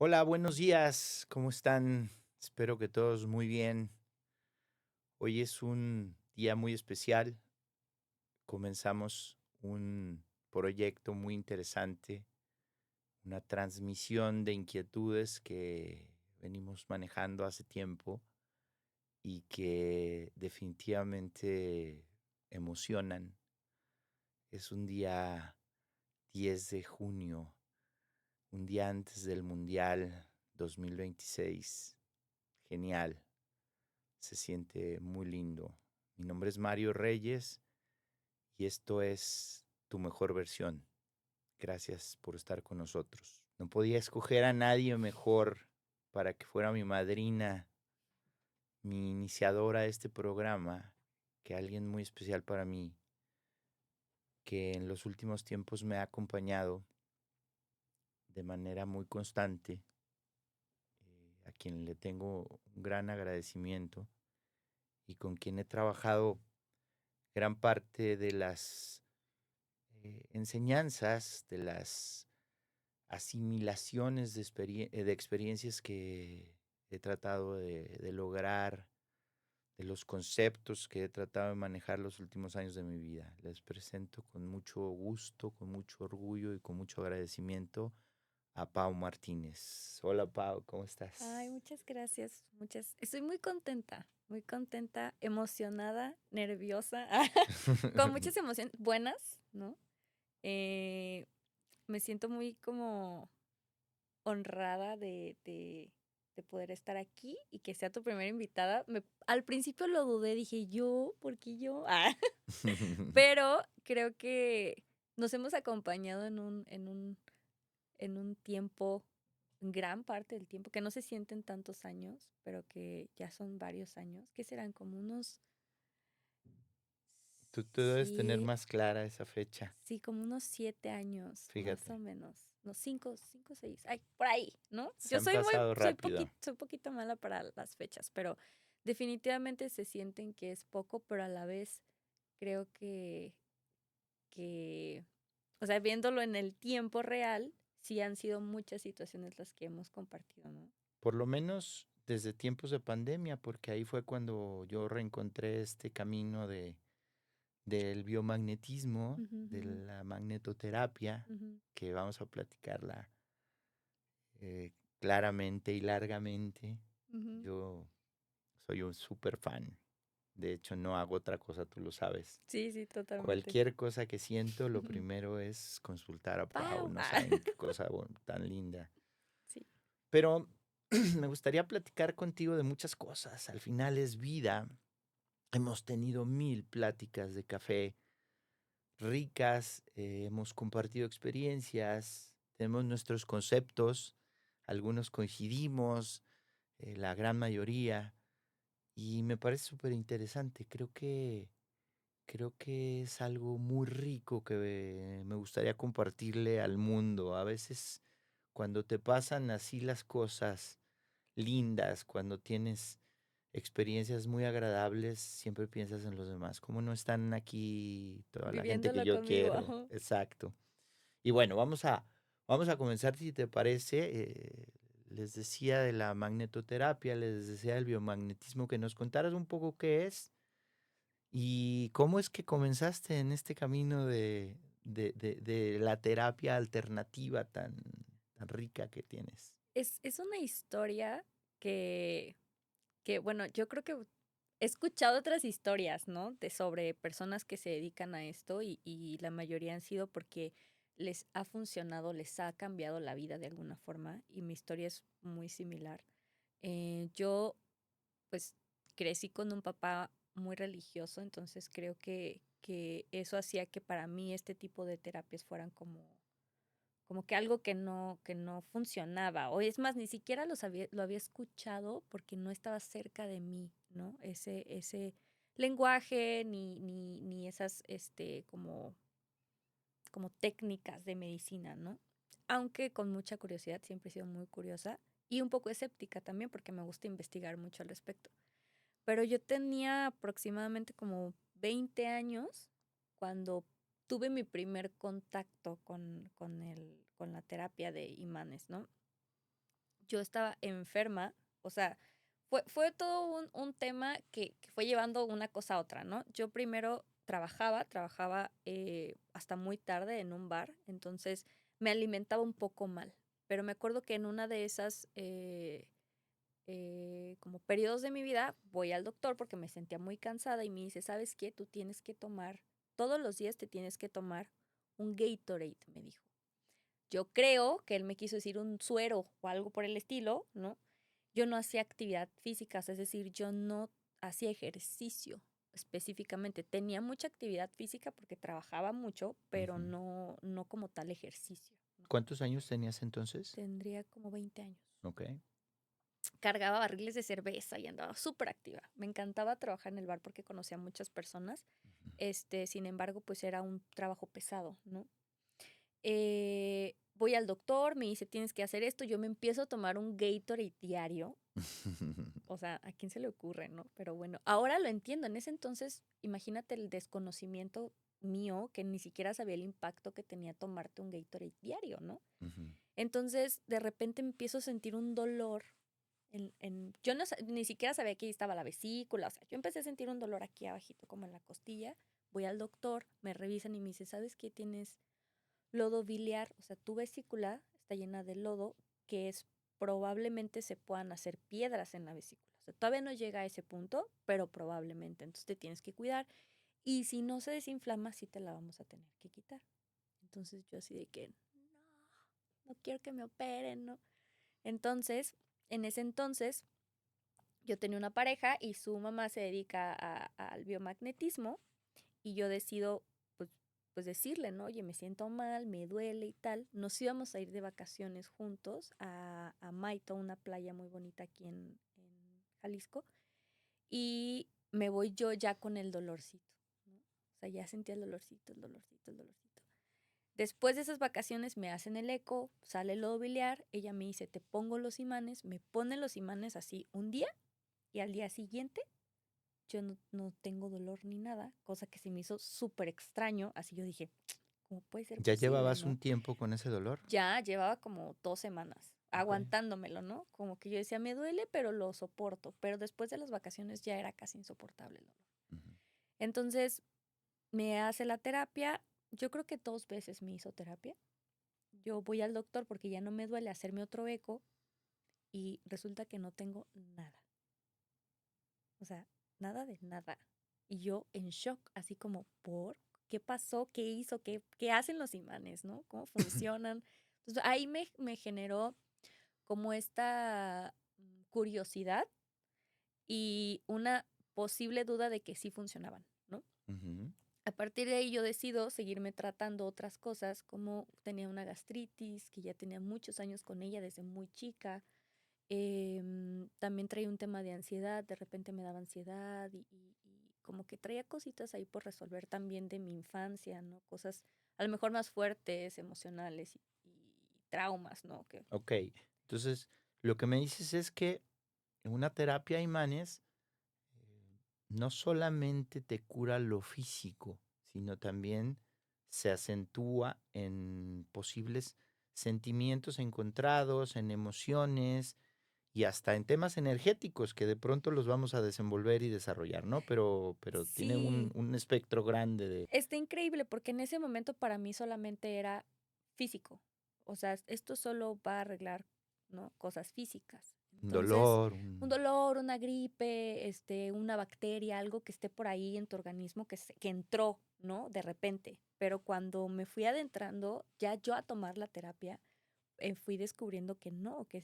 Hola, buenos días. ¿Cómo están? Espero que todos muy bien. Hoy es un día muy especial. Comenzamos un proyecto muy interesante, una transmisión de inquietudes que venimos manejando hace tiempo y que definitivamente emocionan. Es un día 10 de junio, un día antes del Mundial 2026. Genial. Se siente muy lindo. Mi nombre es Mario Reyes y esto es Tu Mejor Versión. Gracias por estar con nosotros. No podía escoger a nadie mejor para que fuera mi madrina, mi iniciadora de este programa, que alguien muy especial para mí, que en los últimos tiempos me ha acompañado de manera muy constante, a quien le tengo un gran agradecimiento y con quien he trabajado gran parte de las enseñanzas, de las asimilaciones de experiencias que he tratado de lograr, de los conceptos que he tratado de manejar los últimos años de mi vida. Les presento con mucho gusto, con mucho orgullo y con mucho agradecimiento a Pau Martínez. Hola Pau, ¿cómo Ay, estás? muchas gracias, muchas. Estoy muy contenta, emocionada, nerviosa, con muchas emociones buenas, ¿no? Eh, Me siento muy como honrada de poder estar aquí y que sea tu primera invitada. Al principio lo dudé, dije, ¿yo? ¿Por qué yo? Pero creo que nos hemos acompañado en un tiempo, gran parte del tiempo, que no se sienten tantos años, pero que ya son varios años, que serán como unos, Tú debes tener sí, más clara esa fecha, sí, como unos 7 años, más o fíjate, menos, no, 5, 6, ay, por ahí, ¿no? se Yo han pasado rápido. soy poquito mala para las fechas, pero definitivamente se sienten que es poco, pero a la vez creo que, o sea, viéndolo en el tiempo real, sí han sido muchas situaciones las que hemos compartido, ¿no? Por lo menos desde tiempos de pandemia, porque ahí fue cuando yo reencontré este camino del biomagnetismo, Ujú, de ujú, la magnetoterapia, ujú. que vamos a platicarla claramente y largamente. Ujú. Yo soy un súper fan. De hecho, no hago otra cosa, tú lo sabes. Sí, sí, totalmente. Cualquier cosa que siento, lo Ujú. primero es consultar a Pau. ¡Pau! No saben qué cosa tan linda. Sí. Pero me gustaría platicar contigo de muchas cosas. Al final es vida. Hemos tenido mil pláticas de café ricas, hemos compartido experiencias, tenemos nuestros conceptos, algunos coincidimos, la gran mayoría, y me parece súper interesante. Creo que es algo muy rico que me gustaría compartirle al mundo. A veces cuando te pasan así las cosas lindas, cuando tienes experiencias muy agradables, siempre piensas en los demás. ¿Cómo no están aquí toda la gente que Viviéndolo yo conmigo, quiero? ajá. Exacto. Y bueno, vamos a comenzar, si te parece. Les decía de la magnetoterapia, les decía del biomagnetismo, que nos contaras un poco qué es y cómo es que comenzaste en este camino de la terapia alternativa tan rica que tienes. Es una historia que bueno, yo creo que he escuchado otras historias, ¿no? Sobre personas que se dedican a esto y la mayoría han sido porque les ha funcionado, les ha cambiado la vida de alguna forma y mi historia es muy similar. Yo, pues, crecí con un papá muy religioso, entonces creo que eso hacía que para mí este tipo de terapias fueran como que algo que no funcionaba, o es más, ni siquiera lo había escuchado porque no estaba cerca de mí, ¿no? Ese lenguaje ni esas, como técnicas de medicina, ¿no? Aunque con mucha curiosidad, siempre he sido muy curiosa y un poco escéptica también porque me gusta investigar mucho al respecto. Pero yo tenía aproximadamente como 20 años cuando tuve mi primer contacto con la terapia de imanes, ¿no? yo estaba enferma, o sea, fue todo un tema que fue llevando una cosa a otra, ¿no? Yo primero trabajaba hasta muy tarde en un bar, entonces me alimentaba un poco mal, pero me acuerdo que en una de esas como periodos de mi vida voy al doctor porque me sentía muy cansada y me dice, ¿sabes qué? Tú tienes que tomar, todos los días te tienes que tomar un Gatorade, me dijo. Yo creo que él me quiso decir un suero o algo por el estilo, ¿no? Yo no hacía actividad física, es decir, yo no hacía ejercicio específicamente. Tenía mucha actividad física porque trabajaba mucho, pero Ujú. no como tal ejercicio, ¿no? ¿Cuántos años tenías entonces? Tendría como 20 años. Ok. Cargaba barriles de cerveza y andaba súper activa. Me encantaba trabajar en el bar porque conocía a muchas personas. Ujú. Sin embargo, pues era un trabajo pesado, ¿no? Voy al doctor, me dice, tienes que hacer esto. Yo me empiezo a tomar un Gatorade diario. O sea, ¿a quién se le ocurre, no? Pero bueno, ahora lo entiendo. En ese entonces, imagínate el desconocimiento mío, que ni siquiera sabía el impacto que tenía tomarte un Gatorade diario, ¿no? Ujú. Entonces, de repente empiezo a sentir un dolor yo no, ni siquiera sabía que ahí estaba la vesícula, o sea, yo empecé a sentir un dolor aquí abajito, como en la costilla. Voy al doctor, me revisan y me dice, ¿sabes qué? Tienes lodo biliar, o sea, tu vesícula está llena de lodo, que es probablemente se puedan hacer piedras en la vesícula. O sea, todavía no llega a ese punto, pero probablemente. Entonces te tienes que cuidar. Y si no se desinflama, sí te la vamos a tener que quitar. Entonces yo así de que, no quiero que me operen, ¿no? Entonces, en ese entonces, yo tenía una pareja y su mamá se dedica al biomagnetismo y yo decido pues, pues decirle, ¿no? Oye, me siento mal, me duele y tal. Nos íbamos a ir de vacaciones juntos a Maito, una playa muy bonita aquí en Jalisco, y me voy yo ya con el dolorcito, ¿no? O sea, ya sentía el dolorcito, el dolorcito, el dolorcito. Después de esas vacaciones me hacen el eco, sale el lodo biliar, ella me dice, te pongo los imanes, me pone los imanes así un día y al día siguiente yo no tengo dolor ni nada, cosa que se me hizo súper extraño, así yo dije, ¿cómo puede ser ¿Ya posible, llevabas un no? tiempo con ese dolor? Ya llevaba como 2 semanas Ok. aguantándomelo, ¿no? Como que yo decía, me duele, pero lo soporto, pero después de las vacaciones ya era casi insoportable el dolor. Ujú. Entonces me hace la terapia, yo creo que 2 veces me hizo terapia. Yo voy al doctor porque ya no me duele hacerme otro eco y resulta que no tengo nada. O sea, nada de nada. Y yo en shock, así como, ¿por qué pasó? ¿Qué hizo? ¿Qué hacen los imanes? ¿No? ¿Cómo funcionan? Entonces ahí me generó como esta curiosidad y una posible duda de que sí funcionaban, ¿no? Ujú. A partir de ahí yo decido seguirme tratando otras cosas, como tenía una gastritis, que ya tenía muchos años con ella desde muy chica. También traía un tema de ansiedad, de repente me daba ansiedad y como que traía cositas ahí por resolver también de mi infancia, ¿no? Cosas a lo mejor más fuertes, emocionales y traumas, ¿no? Que Ok. Entonces, lo que me dices es que una terapia a imanes no solamente te cura lo físico, sino también se acentúa en posibles sentimientos encontrados, en emociones y hasta en temas energéticos que de pronto los vamos a desenvolver y desarrollar, ¿no? Pero tiene sí, un espectro grande de está increíble porque en ese momento para mí solamente era físico. O sea, esto solo va a arreglar, ¿no? Cosas físicas. un Entonces, dolor, un dolor, una gripe, una bacteria, algo que esté por ahí en tu organismo que entró, ¿no? De repente. Pero cuando me fui adentrando, ya yo a tomar la terapia, fui descubriendo que no, que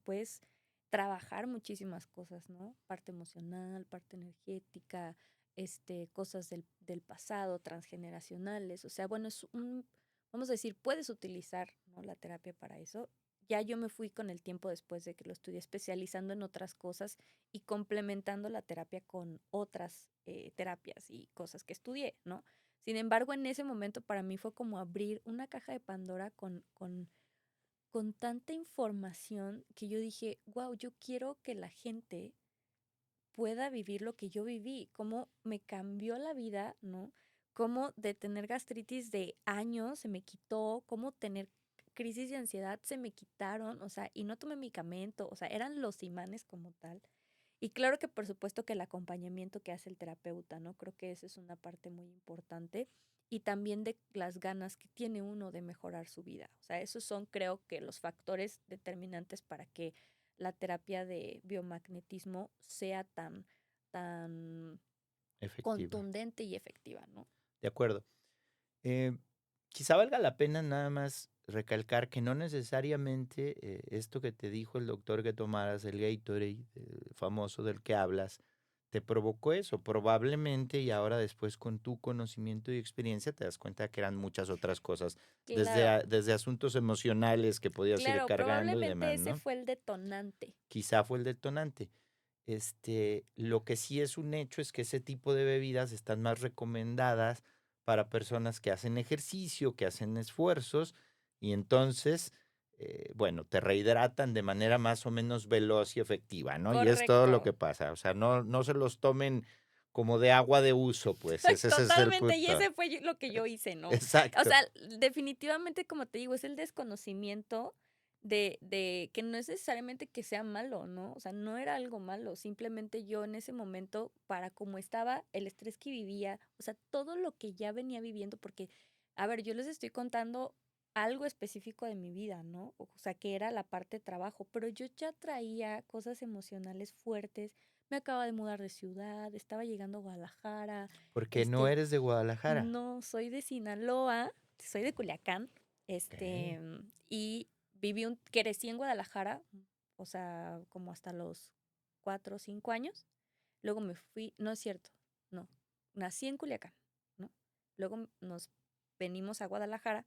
puedes trabajar muchísimas cosas, ¿no? Parte emocional, parte energética, cosas del pasado, transgeneracionales. O sea, bueno, vamos a decir, puedes utilizar, ¿no? La terapia para eso. Ya yo me fui con el tiempo después de que lo estudié especializando en otras cosas y complementando la terapia con otras terapias y cosas que estudié, ¿no? Sin embargo, en ese momento para mí fue como abrir una caja de Pandora con tanta información que yo dije, wow, yo quiero que la gente pueda vivir lo que yo viví, cómo me cambió la vida, ¿no? Cómo de tener gastritis de años se me quitó, cómo tener crisis de ansiedad se me quitaron, o sea, y no tomé medicamento, o sea, eran los imanes como tal. Y claro que por supuesto que el acompañamiento que hace el terapeuta, ¿no? Creo que esa es una parte muy importante y también de las ganas que tiene uno de mejorar su vida. O sea, esos son creo que los factores determinantes para que la terapia de biomagnetismo sea tan Efectiva. contundente y efectiva, ¿no? De acuerdo. Eh, Quizá valga la pena nada más recalcar que no necesariamente esto que te dijo el doctor que tomaras el Gatorade famoso del que hablas te provocó eso. Probablemente y ahora después con tu conocimiento y experiencia te das cuenta que eran muchas otras cosas, desde, Claro, desde asuntos emocionales que podías ir claro, cargando y probablemente demás, ese ¿no? fue el detonante. Quizá fue el detonante. Lo que sí es un hecho es que ese tipo de bebidas están más recomendadas para personas que hacen ejercicio, que hacen esfuerzos, y entonces, bueno, te rehidratan de manera más o menos veloz y efectiva, ¿no? Y es todo lo Correcto. que pasa. O sea, no se los tomen como de agua de uso, pues, ese es el Totalmente, y punto. ese fue lo que yo hice, ¿no? O Exacto. sea, definitivamente, como te digo, es el desconocimiento de que no es necesariamente que sea malo, ¿no? O sea, no era algo malo, simplemente yo en ese momento, para cómo estaba, el estrés que vivía, o sea, todo lo que ya venía viviendo, porque, a ver, yo les estoy contando algo específico de mi vida, ¿no? O sea, que era la parte de trabajo, pero yo ya traía cosas emocionales fuertes. Me acaba de mudar de ciudad, estaba llegando a Guadalajara, Porque no este, eres de Guadalajara. no, soy de Sinaloa, soy de Culiacán, Ok. y crecí en Guadalajara, o sea, como hasta los 4 o 5 años. Luego me fui, no es cierto, no, nací en Culiacán, ¿no? Luego nos venimos a Guadalajara,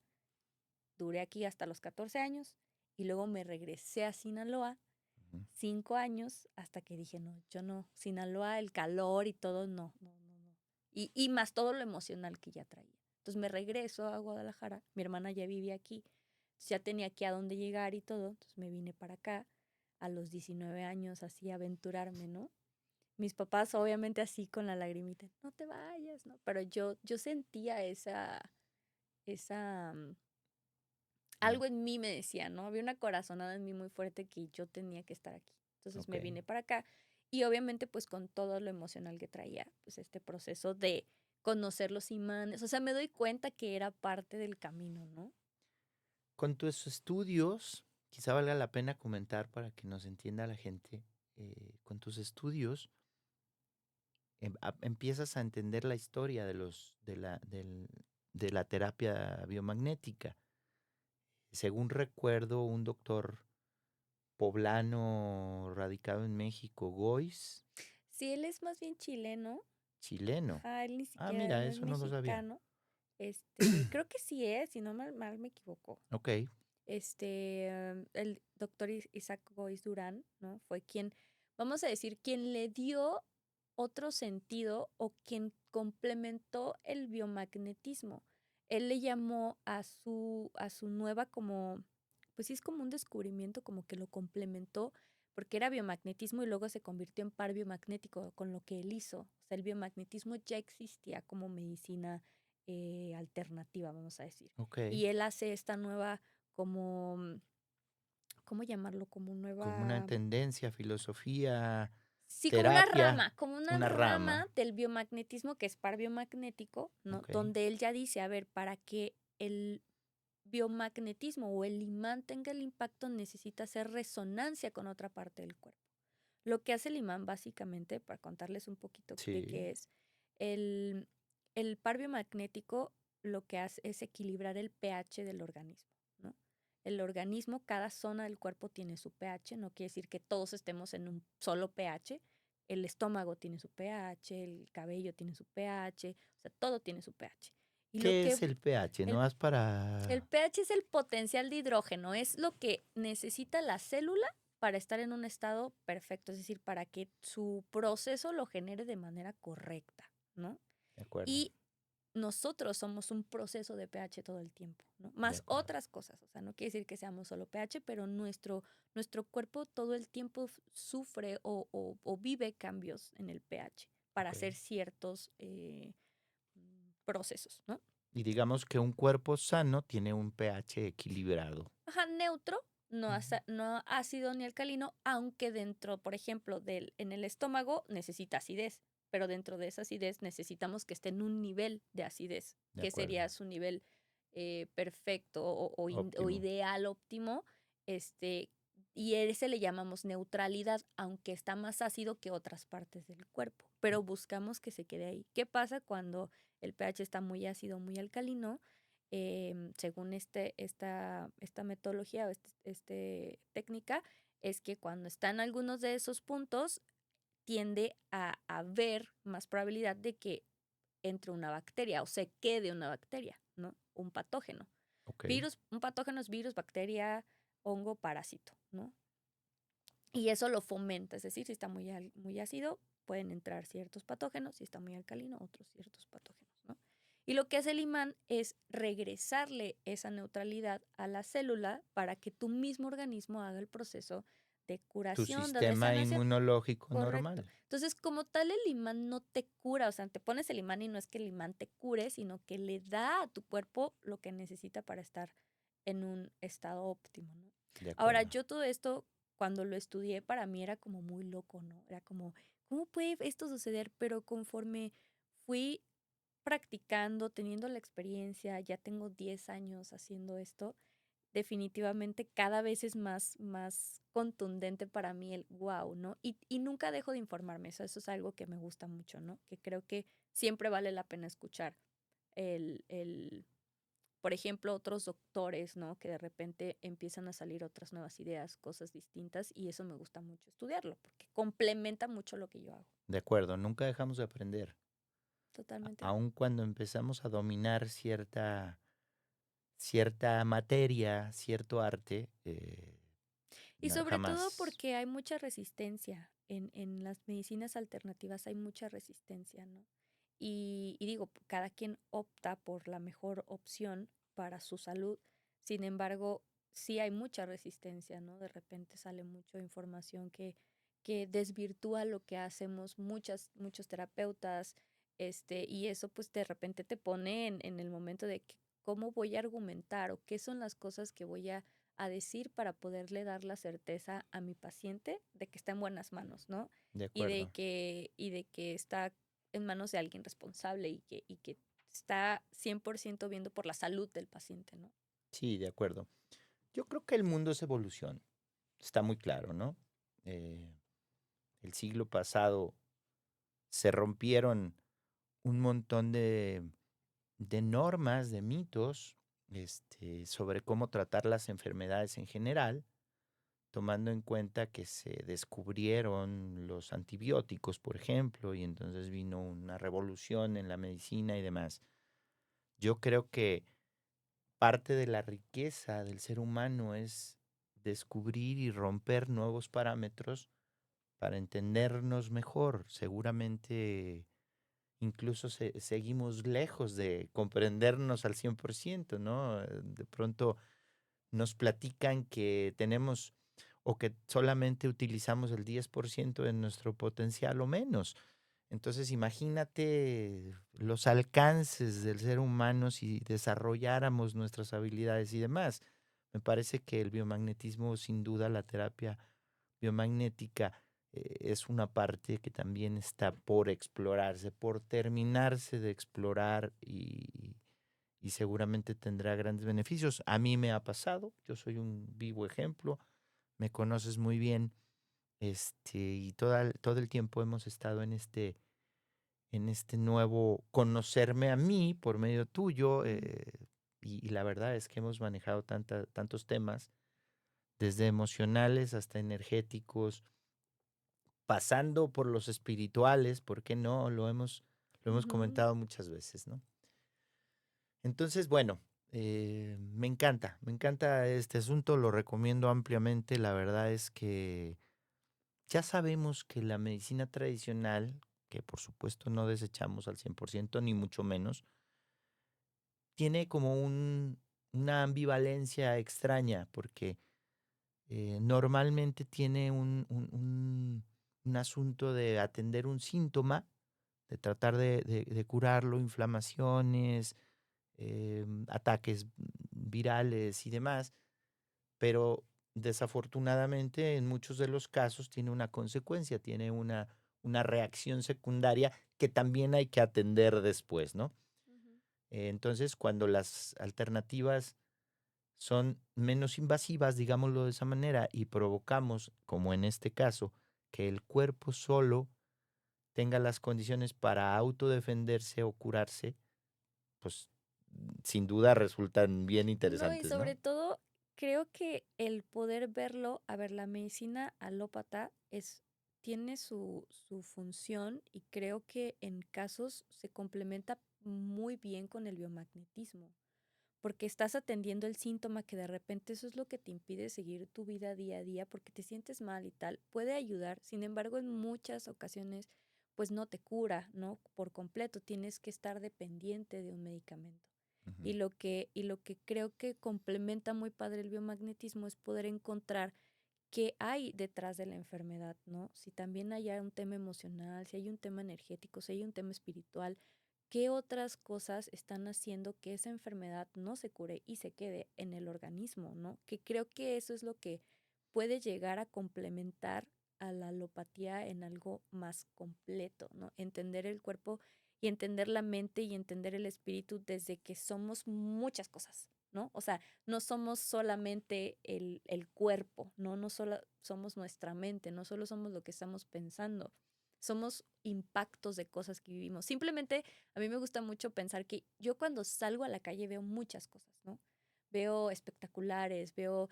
duré aquí hasta los 14 años, y luego me regresé a Sinaloa Ujú. 5 años hasta que dije, no, yo no, Sinaloa, el calor y todo, no, no, no, no. Y más todo lo emocional que ya traía. Entonces me regreso a Guadalajara, mi hermana ya vivía aquí, entonces ya tenía aquí a dónde llegar y todo, entonces me vine para acá a los 19 años, así a aventurarme, ¿no? Mis papás obviamente así con la lagrimita, no te vayas, ¿no? Pero yo sentía esa, Mm. algo en mí me decía, ¿no? Había una corazonada en mí muy fuerte que yo tenía que estar aquí. Entonces Ok. me vine para acá y obviamente pues con todo lo emocional que traía, pues este proceso de conocer los imanes, o sea, me doy cuenta que era parte del camino, ¿no? Con tus estudios, quizá valga la pena comentar para que nos entienda la gente, con tus estudios empiezas a entender la historia de la terapia biomagnética. Según recuerdo, un doctor poblano radicado en México, Gois, Sí, él es más bien chileno, chileno. ajá, él ni Ah, siquiera mira, no es eso no lo sabía. mexicano. Creo que sí es, si no mal me equivoco. Ok, El doctor Isaac Gois Durán, ¿no? Fue quien, vamos a decir, quien le dio otro sentido o quien complementó el biomagnetismo. Él le llamó a su nueva como, pues sí es como un descubrimiento, como que lo complementó, porque era biomagnetismo y luego se convirtió en par biomagnético con lo que él hizo. O sea, el biomagnetismo ya existía como medicina alternativa, vamos a decir. ok. Y él hace esta nueva como, ¿cómo llamarlo? Como Como una nueva, tendencia, filosofía, sí, terapia, como una una rama rama. del biomagnetismo que es par biomagnético, ¿no? Ok, Donde él ya dice, a ver, para que el biomagnetismo o el imán tenga el impacto necesita hacer resonancia con otra parte del cuerpo. Lo que hace el imán básicamente, para contarles un poquito de sí, qué es, el, el par biomagnético lo que hace es equilibrar el pH del organismo, ¿no? El organismo, cada zona del cuerpo tiene su pH, no quiere decir que todos estemos en un solo pH. El estómago tiene su pH, el cabello tiene su pH, o sea, todo tiene su pH. Y lo ¿qué que es el pH? el, No es el para... pH es el potencial de hidrógeno, es lo que necesita la célula para estar en un estado perfecto, es decir, para que su proceso lo genere de manera correcta, ¿no? De acuerdo, Y nosotros somos un proceso de pH todo el tiempo, ¿no? de Más acuerdo. otras cosas, o sea, no quiere decir que seamos solo pH, pero nuestro cuerpo todo el tiempo sufre o vive cambios en el pH para Ok. hacer ciertos procesos, ¿no? Y digamos que un cuerpo sano tiene un pH equilibrado. Ajá, neutro, no, Ujú. no ácido ni alcalino, aunque dentro, por ejemplo, en el estómago necesita acidez, pero dentro de esa acidez necesitamos que esté en un nivel de acidez, De que acuerdo. sería su nivel perfecto o Óptimo. ideal óptimo, este, y ese le llamamos neutralidad, aunque está más ácido que otras partes del cuerpo, pero buscamos que se quede ahí. ¿Qué pasa cuando el pH está muy ácido, muy alcalino? Según esta metodología o técnica, es que cuando están algunos de esos puntos, tiende a haber más probabilidad de que entre una bacteria o se quede una bacteria, ¿no? Un patógeno. Ok. Un patógeno es virus, bacteria, hongo, parásito, ¿no? Y eso lo fomenta, es decir, si está muy ácido, pueden entrar ciertos patógenos, si está muy alcalino, otros ciertos patógenos, ¿no? Y lo que hace el imán es regresarle esa neutralidad a la célula para que tu mismo organismo haga el proceso de Tu curación, de sistema sanación. inmunológico Correcto. normal. Entonces, como tal, el imán no te cura, o sea, te pones el imán y no es que el imán te cure, sino que le da a tu cuerpo lo que necesita para estar en un estado óptimo, ¿no? De Ahora, acuerdo. yo todo esto, cuando lo estudié, para mí era como muy loco, ¿no? Era como, ¿cómo puede esto suceder? Pero conforme fui practicando, teniendo la experiencia, ya tengo 10 años haciendo esto, definitivamente cada vez es más contundente para mí el wow, ¿no? Y nunca dejo de informarme, eso es algo que me gusta mucho, ¿no? Que creo que siempre vale la pena escuchar el por ejemplo, otros doctores, ¿no? Que de repente empiezan a salir otras nuevas ideas, cosas distintas, y eso me gusta mucho estudiarlo, porque complementa mucho lo que yo hago. De acuerdo. Nunca dejamos de aprender. Totalmente de Aun acuerdo. cuando empezamos a dominar cierta materia, cierto arte, Y sobre todo jamás. porque hay mucha resistencia. En las medicinas alternativas hay mucha resistencia, ¿no? Y digo, cada quien opta por la mejor opción para su salud. Sin embargo, sí hay mucha resistencia, ¿no? De repente sale mucha información que desvirtúa lo que hacemos muchos terapeutas, y eso pues de repente te pone en el momento de que, cómo voy a argumentar o qué son las cosas que voy a decir para poderle dar la certeza a mi paciente de que está en buenas manos, ¿no? De Y de acuerdo. que está en manos de alguien responsable y que está 100% viendo por la salud del paciente, ¿no? Sí, de acuerdo. Yo creo que el mundo es evolución. Está muy claro, ¿no? Eh, el siglo pasado se rompieron un montón de normas, de mitos, sobre cómo tratar las enfermedades en general, tomando en cuenta que se descubrieron los antibióticos, por ejemplo, y entonces vino una revolución en la medicina y demás. Yo creo que parte de la riqueza del ser humano es descubrir y romper nuevos parámetros para entendernos mejor. Seguramente incluso seguimos lejos de comprendernos al 100%, ¿no? De pronto nos platican que tenemos o que solamente utilizamos el 10% de nuestro potencial o menos. Entonces, imagínate los alcances del ser humano si desarrolláramos nuestras habilidades y demás. Me parece que el biomagnetismo, sin duda, la terapia biomagnética, es una parte que también está por explorarse, por terminarse de explorar y seguramente tendrá grandes beneficios. A mí me ha pasado, yo soy un vivo ejemplo, me conoces muy bien, y todo el tiempo hemos estado en este nuevo conocerme a mí por medio tuyo, Ujú, y la verdad es que hemos manejado tantos temas, desde emocionales hasta energéticos, pasando por los espirituales, ¿por qué no? Lo hemos ujú, comentado muchas veces, ¿no? Entonces, bueno, me encanta este asunto, lo recomiendo ampliamente. La verdad es que ya sabemos que la medicina tradicional, que por supuesto no desechamos al 100% ni mucho menos, tiene como una ambivalencia extraña, porque normalmente tiene un asunto de atender un síntoma, de tratar de curarlo, inflamaciones, ataques virales y demás, pero desafortunadamente en muchos de los casos tiene una consecuencia, tiene una reacción secundaria que también hay que atender después, ¿no? Ujú. Entonces, cuando las alternativas son menos invasivas, digámoslo de esa manera, y provocamos, como en este caso, que el cuerpo solo tenga las condiciones para autodefenderse o curarse, pues sin duda resultan bien No, y interesantes, sobre ¿no? todo, creo que el poder verlo, a ver, la medicina alópata tiene su función y creo que en casos se complementa muy bien con el biomagnetismo, porque estás atendiendo el síntoma que de repente eso es lo que te impide seguir tu vida día a día porque te sientes mal y tal. Puede ayudar, sin embargo, en muchas ocasiones, pues no te cura, ¿no? Por completo, tienes que estar dependiente de un medicamento. Ujú. Y lo que creo que complementa muy padre el biomagnetismo es poder encontrar qué hay detrás de la enfermedad, ¿no? Si también hay un tema emocional, si hay un tema energético, si hay un tema espiritual, qué otras cosas están haciendo que esa enfermedad no se cure y se quede en el organismo, ¿no? Que creo que eso es lo que puede llegar a complementar a la alopatía en algo más completo, ¿no? Entender el cuerpo y entender la mente y entender el espíritu desde que somos muchas cosas, ¿no? O sea, no somos solamente el cuerpo, ¿no? No solo somos nuestra mente, no solo somos lo que estamos pensando, somos impactos de cosas que vivimos. Simplemente a mí me gusta mucho pensar que yo cuando salgo a la calle veo muchas cosas, ¿no? Veo espectaculares, veo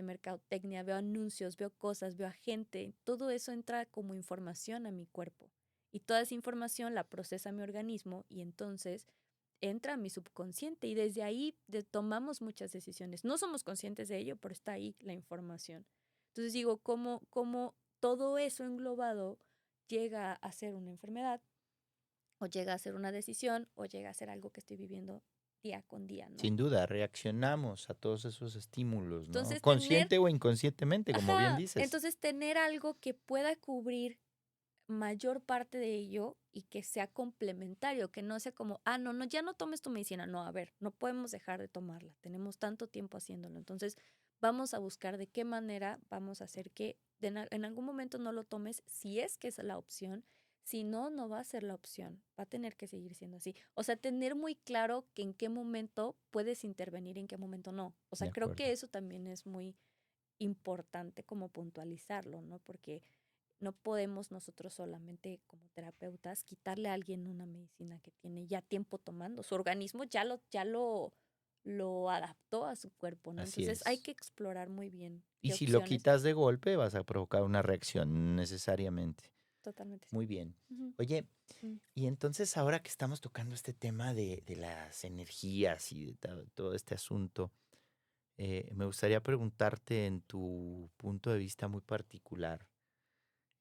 mercadotecnia, veo anuncios, veo cosas, veo a gente, todo eso entra como información a mi cuerpo. Y toda esa información la procesa mi organismo y entonces entra a mi subconsciente y desde ahí tomamos muchas decisiones. No somos conscientes de ello, pero está ahí la información. Entonces digo, ¿cómo todo eso englobado llega a ser una enfermedad o llega a ser una decisión o llega a ser algo que estoy viviendo día con día, ¿no? Sin duda, reaccionamos a todos esos estímulos, ¿no? Entonces tener, Consciente o inconscientemente, como bien ajá, dices. entonces tener algo que pueda cubrir mayor parte de ello y que sea complementario, que no sea como, no, no, ya no tomes tu medicina. No, a ver, no podemos dejar de tomarla. Tenemos tanto tiempo haciéndolo. Entonces, vamos a buscar de qué manera vamos a hacer que en algún momento no lo tomes, si es que es la opción. Si no, no va a ser la opción. Va a tener que seguir siendo así. O sea, tener muy claro que en qué momento puedes intervenir y en qué momento no. O sea, De creo que acuerdo. eso también es muy importante como puntualizarlo, ¿no? Porque no podemos nosotros solamente como terapeutas quitarle a alguien una medicina que tiene ya tiempo tomando. Su organismo lo adaptó a su cuerpo, ¿no? Así Entonces hay es. que explorar muy bien Y qué si lo opciones hay. quitas de golpe, vas a provocar una reacción necesariamente. Totalmente sí. Muy bien. Ujú, Oye, mm, y entonces ahora que estamos tocando este tema de las energías y de todo este asunto, me gustaría preguntarte en tu punto de vista muy particular,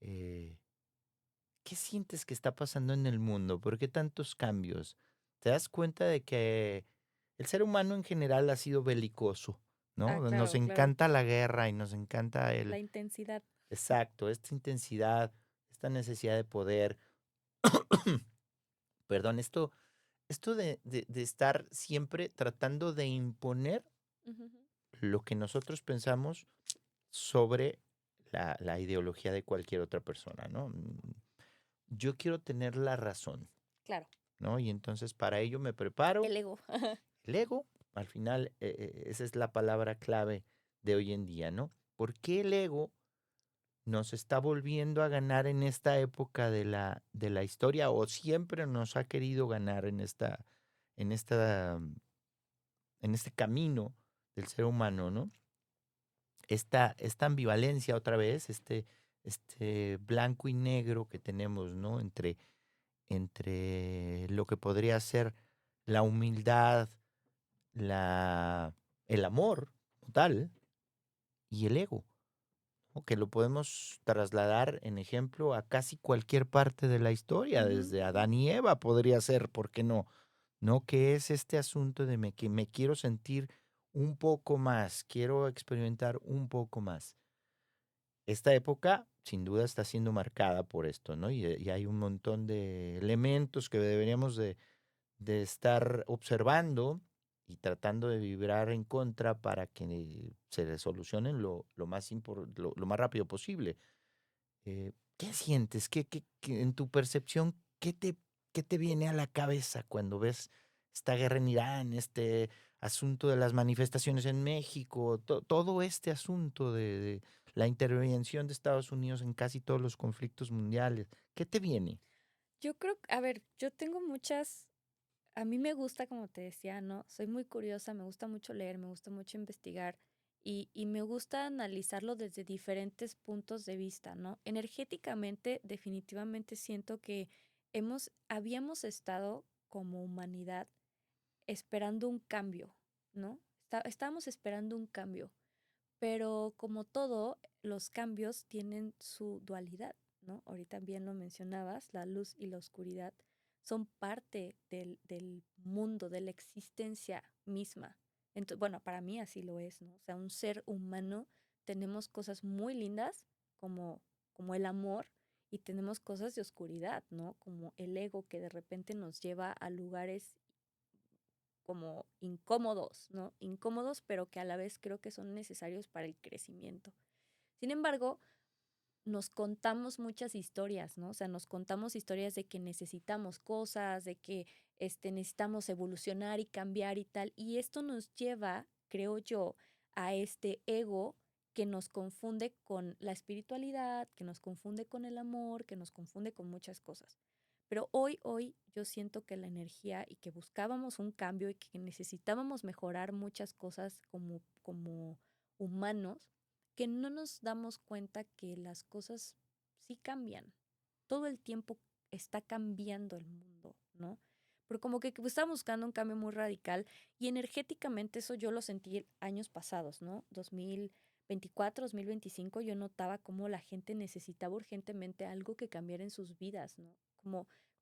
eh, ¿qué sientes que está pasando en el mundo? ¿Por qué tantos cambios? ¿Te das cuenta de que el ser humano en general ha sido belicoso, ¿no? Nos claro, claro. encanta la guerra y nos encanta La intensidad. exacto, esta intensidad, esta necesidad de poder, perdón, esto de estar siempre tratando de imponer Ujú, ujú. lo que nosotros pensamos sobre la ideología de cualquier otra persona, ¿no? Yo quiero tener la razón, Claro, ¿no? Y entonces para ello me preparo. el ego. El ego, al final, esa es la palabra clave de hoy en día, ¿no? ¿Por qué el ego nos está volviendo a ganar en esta época de la historia o siempre nos ha querido ganar en esta, en este camino del ser humano, ¿no? Esta ambivalencia otra vez, este blanco y negro que tenemos, ¿no? Entre lo que podría ser la humildad, la, el amor como tal y el ego, ¿no? Que lo podemos trasladar en ejemplo a casi cualquier parte de la historia, Ujú, desde ujú. Adán y Eva podría ser, ¿por qué no? ¿No? Que es este asunto de que me quiero sentir un poco más, quiero experimentar un poco más. Esta época sin duda está siendo marcada por esto, ¿no? Y hay un montón de elementos que deberíamos de estar observando y tratando de vibrar en contra para que se le solucionen lo más rápido posible. ¿Qué sientes? ¿Qué en tu percepción, qué te viene a la cabeza cuando ves esta guerra en Irán, este asunto de las manifestaciones en México, todo este asunto de la intervención de Estados Unidos en casi todos los conflictos mundiales? ¿Qué te viene? Yo creo, a ver, yo tengo muchas, a mí me gusta, como te decía, ¿no? Soy muy curiosa, me gusta mucho leer, me gusta mucho investigar y me gusta analizarlo desde diferentes puntos de vista, ¿no? Energéticamente, definitivamente siento que habíamos estado como humanidad esperando un cambio, ¿no? Estábamos esperando un cambio, pero como todo, los cambios tienen su dualidad, ¿no? Ahorita bien lo mencionabas, la luz y la oscuridad son parte del mundo, de la existencia misma. Entonces, bueno, para mí así lo es, ¿no? O sea, un ser humano tenemos cosas muy lindas como el amor y tenemos cosas de oscuridad, ¿no? Como el ego que de repente nos lleva a lugares como incómodos, ¿no? Incómodos, pero que a la vez creo que son necesarios para el crecimiento. Sin embargo, nos contamos muchas historias, ¿no? O sea, nos contamos historias de que necesitamos cosas, de que necesitamos evolucionar y cambiar y tal. Y esto nos lleva, creo yo, a este ego que nos confunde con la espiritualidad, que nos confunde con el amor, que nos confunde con muchas cosas. Pero hoy yo siento que la energía y que buscábamos un cambio y que necesitábamos mejorar muchas cosas como humanos, que no nos damos cuenta que las cosas sí cambian. Todo el tiempo está cambiando el mundo, ¿no? Pero como que estaba buscando un cambio muy radical y energéticamente eso yo lo sentí años pasados, ¿no? 2024, 2025, yo notaba cómo la gente necesitaba urgentemente algo que cambiara en sus vidas, ¿no?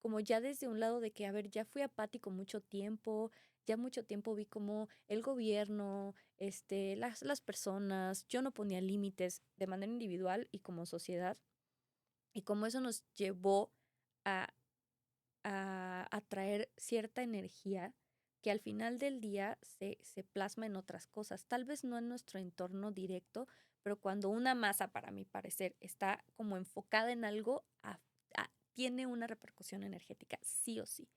Como ya desde un lado de que, a ver, ya fui apático mucho tiempo, ya mucho tiempo vi como el gobierno, las personas, yo no ponía límites de manera individual y como sociedad, y como eso nos llevó a, a atraer cierta energía que al final del día se plasma en otras cosas, tal vez no en nuestro entorno directo, pero cuando una masa, para mi parecer, está como enfocada en algo, tiene una repercusión energética, sí o sí.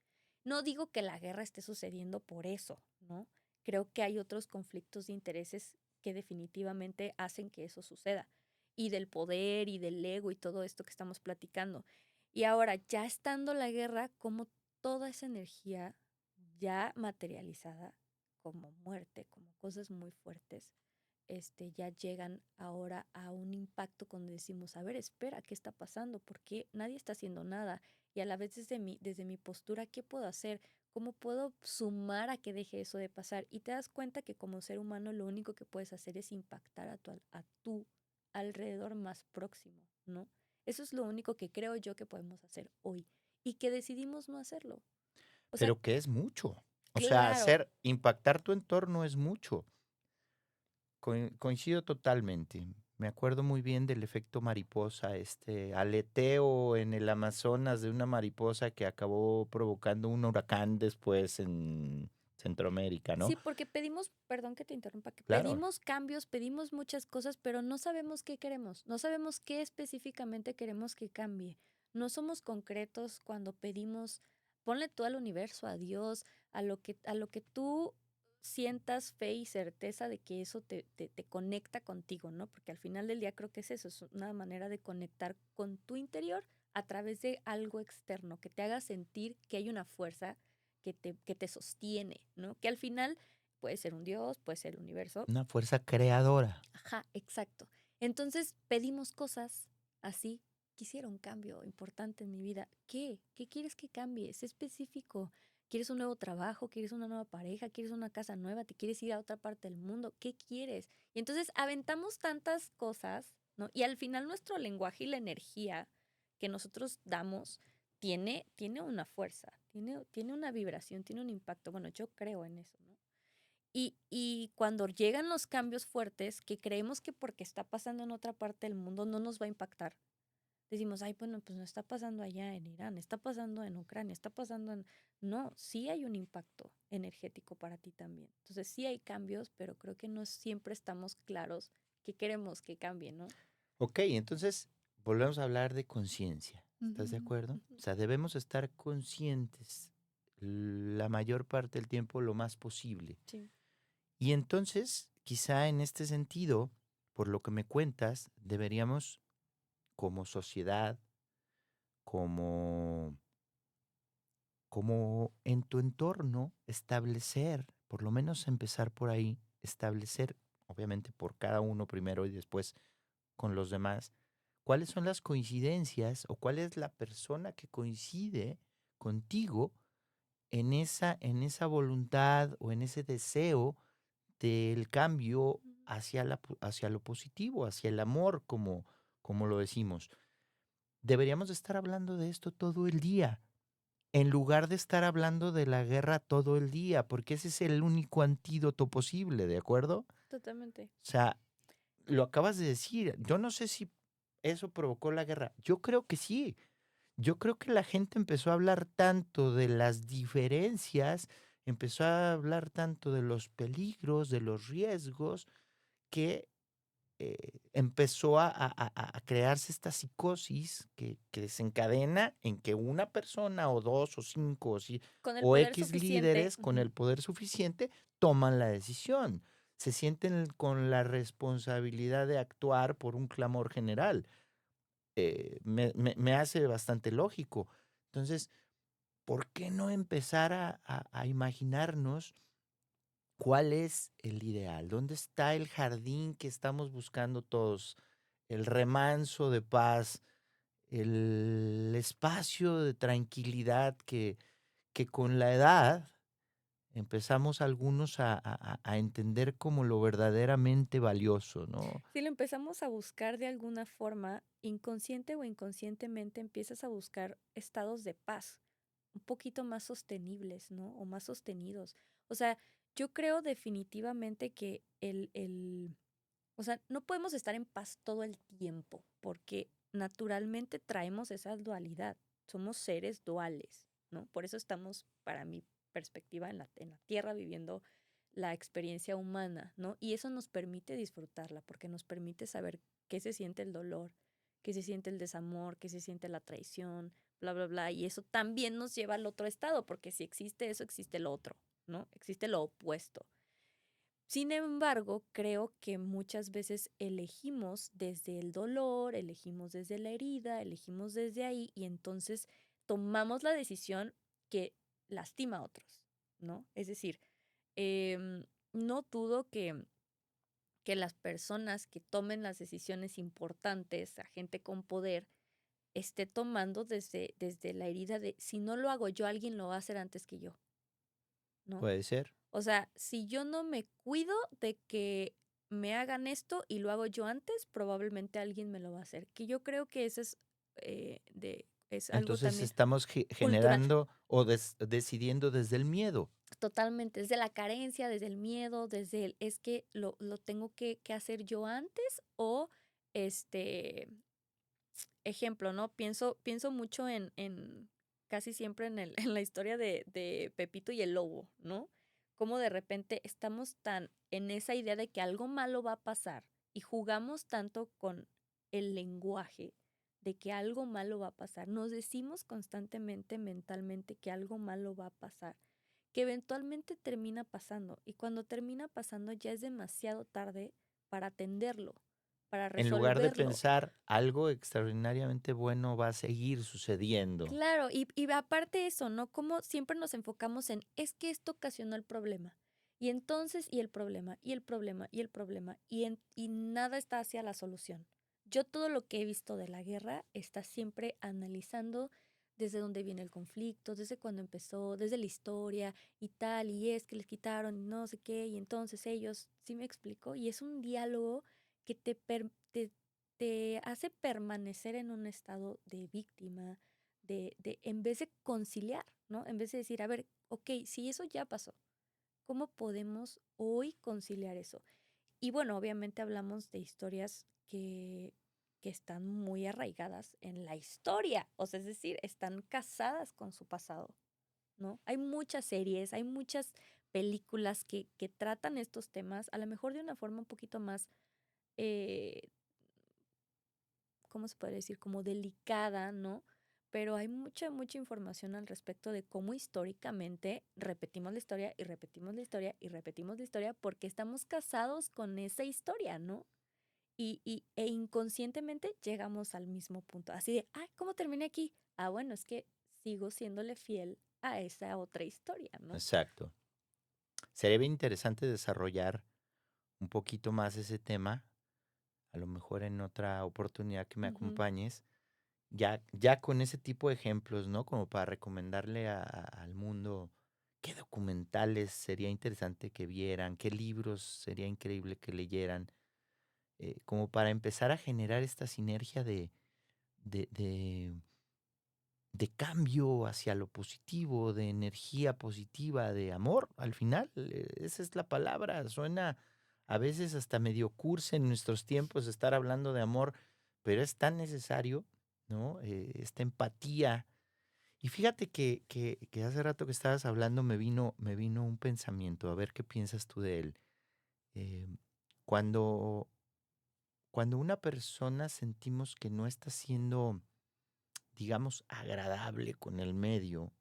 No digo que la guerra esté sucediendo por eso, ¿no? Creo que hay otros conflictos de intereses que definitivamente hacen que eso suceda. Y del poder y del ego y todo esto que estamos platicando. Y ahora, ya estando la guerra, como toda esa energía ya materializada, como muerte, como cosas muy fuertes, ya llegan ahora a un impacto cuando decimos, a ver, espera, ¿qué está pasando? Porque nadie está haciendo nada. Y a la vez desde mi postura, ¿qué puedo hacer? ¿Cómo puedo sumar a que deje eso de pasar? Y te das cuenta que como ser humano lo único que puedes hacer es impactar a tu alrededor más próximo, ¿no? Eso es lo único que creo yo que podemos hacer hoy y que decidimos no hacerlo. O sea, Pero que es mucho. O sea, claro, impactar tu entorno es mucho. Coincido totalmente. Me acuerdo muy bien del efecto mariposa, este aleteo en el Amazonas de una mariposa que acabó provocando un huracán después en Centroamérica, ¿no? sí, porque pedimos, perdón que te interrumpa, que Claro. pedimos cambios, pedimos muchas cosas, pero no sabemos qué queremos, no sabemos qué específicamente queremos que cambie. No somos concretos cuando pedimos, ponle tú al universo, a Dios, a lo que tú sientas fe y certeza de que eso te conecta contigo, ¿no? Porque al final del día creo que es eso, es una manera de conectar con tu interior a través de algo externo, que te haga sentir que hay una fuerza que te sostiene, ¿no? Que al final puede ser un Dios, puede ser el universo. Una fuerza creadora. Ajá, exacto. Entonces pedimos cosas así. Quisiera un cambio importante en mi vida. ¿Qué? ¿Qué quieres que cambie? Es específico. ¿Quieres un nuevo trabajo? ¿Quieres una nueva pareja? ¿Quieres una casa nueva? ¿Te quieres ir a otra parte del mundo? ¿Qué quieres? Y entonces aventamos tantas cosas, ¿no? Y al final nuestro lenguaje y la energía que nosotros damos tiene una fuerza, tiene una vibración, tiene un impacto. Bueno, yo creo en eso, ¿no? Y cuando llegan los cambios fuertes, que creemos que porque está pasando en otra parte del mundo no nos va a impactar, decimos, ay, bueno, pues no está pasando allá en Irán, está pasando en Ucrania, está pasando en... No, sí hay un impacto energético para ti también. Entonces sí hay cambios, pero creo que no siempre estamos claros qué queremos que cambie, ¿no? Ok, entonces volvemos a hablar de conciencia. ¿Estás de Ujú, acuerdo? ujú. O sea, debemos estar conscientes la mayor parte del tiempo lo más posible. Sí. Y entonces, quizá en este sentido, por lo que me cuentas, deberíamos como sociedad, como, como en tu entorno, establecer, por lo menos empezar por ahí, establecer, obviamente por cada uno primero y después con los demás, cuáles son las coincidencias o cuál es la persona que coincide contigo en esa voluntad o en ese deseo del cambio Ujú. hacia, hacia lo positivo, hacia el amor, como, como lo decimos. Deberíamos de estar hablando de esto todo el día, en lugar de estar hablando de la guerra todo el día, porque ese es el único antídoto posible, ¿de acuerdo? Totalmente. O sea, lo acabas de decir, yo no sé si eso provocó la guerra. Yo creo que sí. Yo creo que la gente empezó a hablar tanto de las diferencias, empezó a hablar tanto de los peligros, de los riesgos, que empezó a crearse esta psicosis que desencadena en que una persona o dos o cinco Con el o poder X suficiente. líderes con Ujú. el poder suficiente toman la decisión. Se sienten con la responsabilidad de actuar por un clamor general. Me hace bastante lógico. Entonces, ¿por qué no empezar a imaginarnos cuál es el ideal? ¿Dónde está el jardín que estamos buscando todos? El remanso de paz, el espacio de tranquilidad que con la edad empezamos algunos a entender como lo verdaderamente valioso, ¿no? Si lo empezamos a buscar de alguna forma, inconsciente o inconscientemente, empiezas a buscar estados de paz un poquito más sostenibles, ¿no? O más sostenidos. O sea, yo creo definitivamente que o sea, no podemos estar en paz todo el tiempo, porque naturalmente traemos esa dualidad. Somos seres duales, ¿no? Por eso estamos, para mi perspectiva, en la Tierra viviendo la experiencia humana, ¿no? Y eso nos permite disfrutarla, porque nos permite saber qué se siente el dolor, qué se siente el desamor, qué se siente la traición, bla, bla, bla. Y eso también nos lleva al otro estado, porque si existe eso, existe lo otro, ¿no? Existe lo opuesto. Sin embargo, creo que muchas veces elegimos desde el dolor, elegimos desde la herida, elegimos desde ahí y entonces tomamos la decisión que lastima a otros, ¿no? Es decir, no dudo que las personas que tomen las decisiones importantes, a gente con poder, esté tomando desde la herida de si no lo hago yo, alguien lo va a hacer antes que yo, ¿no? Puede ser. O sea, si yo no me cuido de que me hagan esto y lo hago yo antes, probablemente alguien me lo va a hacer. Que yo creo que eso es algo Entonces también estamos cultural. generando o decidiendo desde el miedo. Totalmente, desde la carencia, desde el miedo, desde el es que lo tengo que hacer yo antes o este ejemplo, ¿no? Pienso mucho en casi siempre en en la historia de Pepito y el lobo, ¿no? Cómo de repente estamos tan en esa idea de que algo malo va a pasar y jugamos tanto con el lenguaje de que algo malo va a pasar. Nos decimos constantemente mentalmente que algo malo va a pasar, que eventualmente termina pasando y cuando termina pasando ya es demasiado tarde para atenderlo, para En lugar de resolverlo. pensar algo extraordinariamente bueno va a seguir sucediendo. Claro, y aparte eso, ¿no? Como siempre nos enfocamos en, es que esto ocasionó el problema. Y entonces, y el problema, y el problema, y el problema, y nada está hacia la solución. Yo todo lo que he visto de la guerra está siempre analizando desde dónde viene el conflicto, desde cuándo empezó, desde la historia y tal, y es que les quitaron y no sé qué, y entonces ellos, ¿sí me explico? Y es un diálogo que te hace permanecer en un estado de víctima, en vez de conciliar, ¿no? En vez de decir, a ver, ok, si eso ya pasó, ¿cómo podemos hoy conciliar eso? Y bueno, obviamente hablamos de historias que, que están muy arraigadas en la historia, o sea, es decir, están casadas con su pasado, ¿no? Hay muchas series, hay muchas películas que tratan estos temas, a lo mejor de una forma un poquito más, eh, ¿cómo se puede decir? Como delicada, ¿no? Pero hay mucha, mucha información al respecto de cómo históricamente repetimos la historia y repetimos la historia y repetimos la historia porque estamos casados con esa historia, ¿no? E inconscientemente llegamos al mismo punto, así de, ay, ¿cómo terminé aquí? Ah, bueno, es que sigo siéndole fiel a esa otra historia, ¿no? Exacto. Sería bien interesante desarrollar un poquito más ese tema, a lo mejor en otra oportunidad que me Ujú, acompañes, ya con ese tipo de ejemplos, ¿no? Como para recomendarle al mundo qué documentales sería interesante que vieran, qué libros sería increíble que leyeran, como para empezar a generar esta sinergia de, de, de cambio hacia lo positivo, de energía positiva, de amor, al final, esa es la palabra, suena a veces hasta medio cursi en nuestros tiempos estar hablando de amor, pero es tan necesario, ¿no? Esta empatía. Y fíjate que hace rato que estabas hablando me vino un pensamiento, a ver qué piensas tú de él. Eh, cuando, cuando una persona sentimos que no está siendo, digamos, agradable con el medio,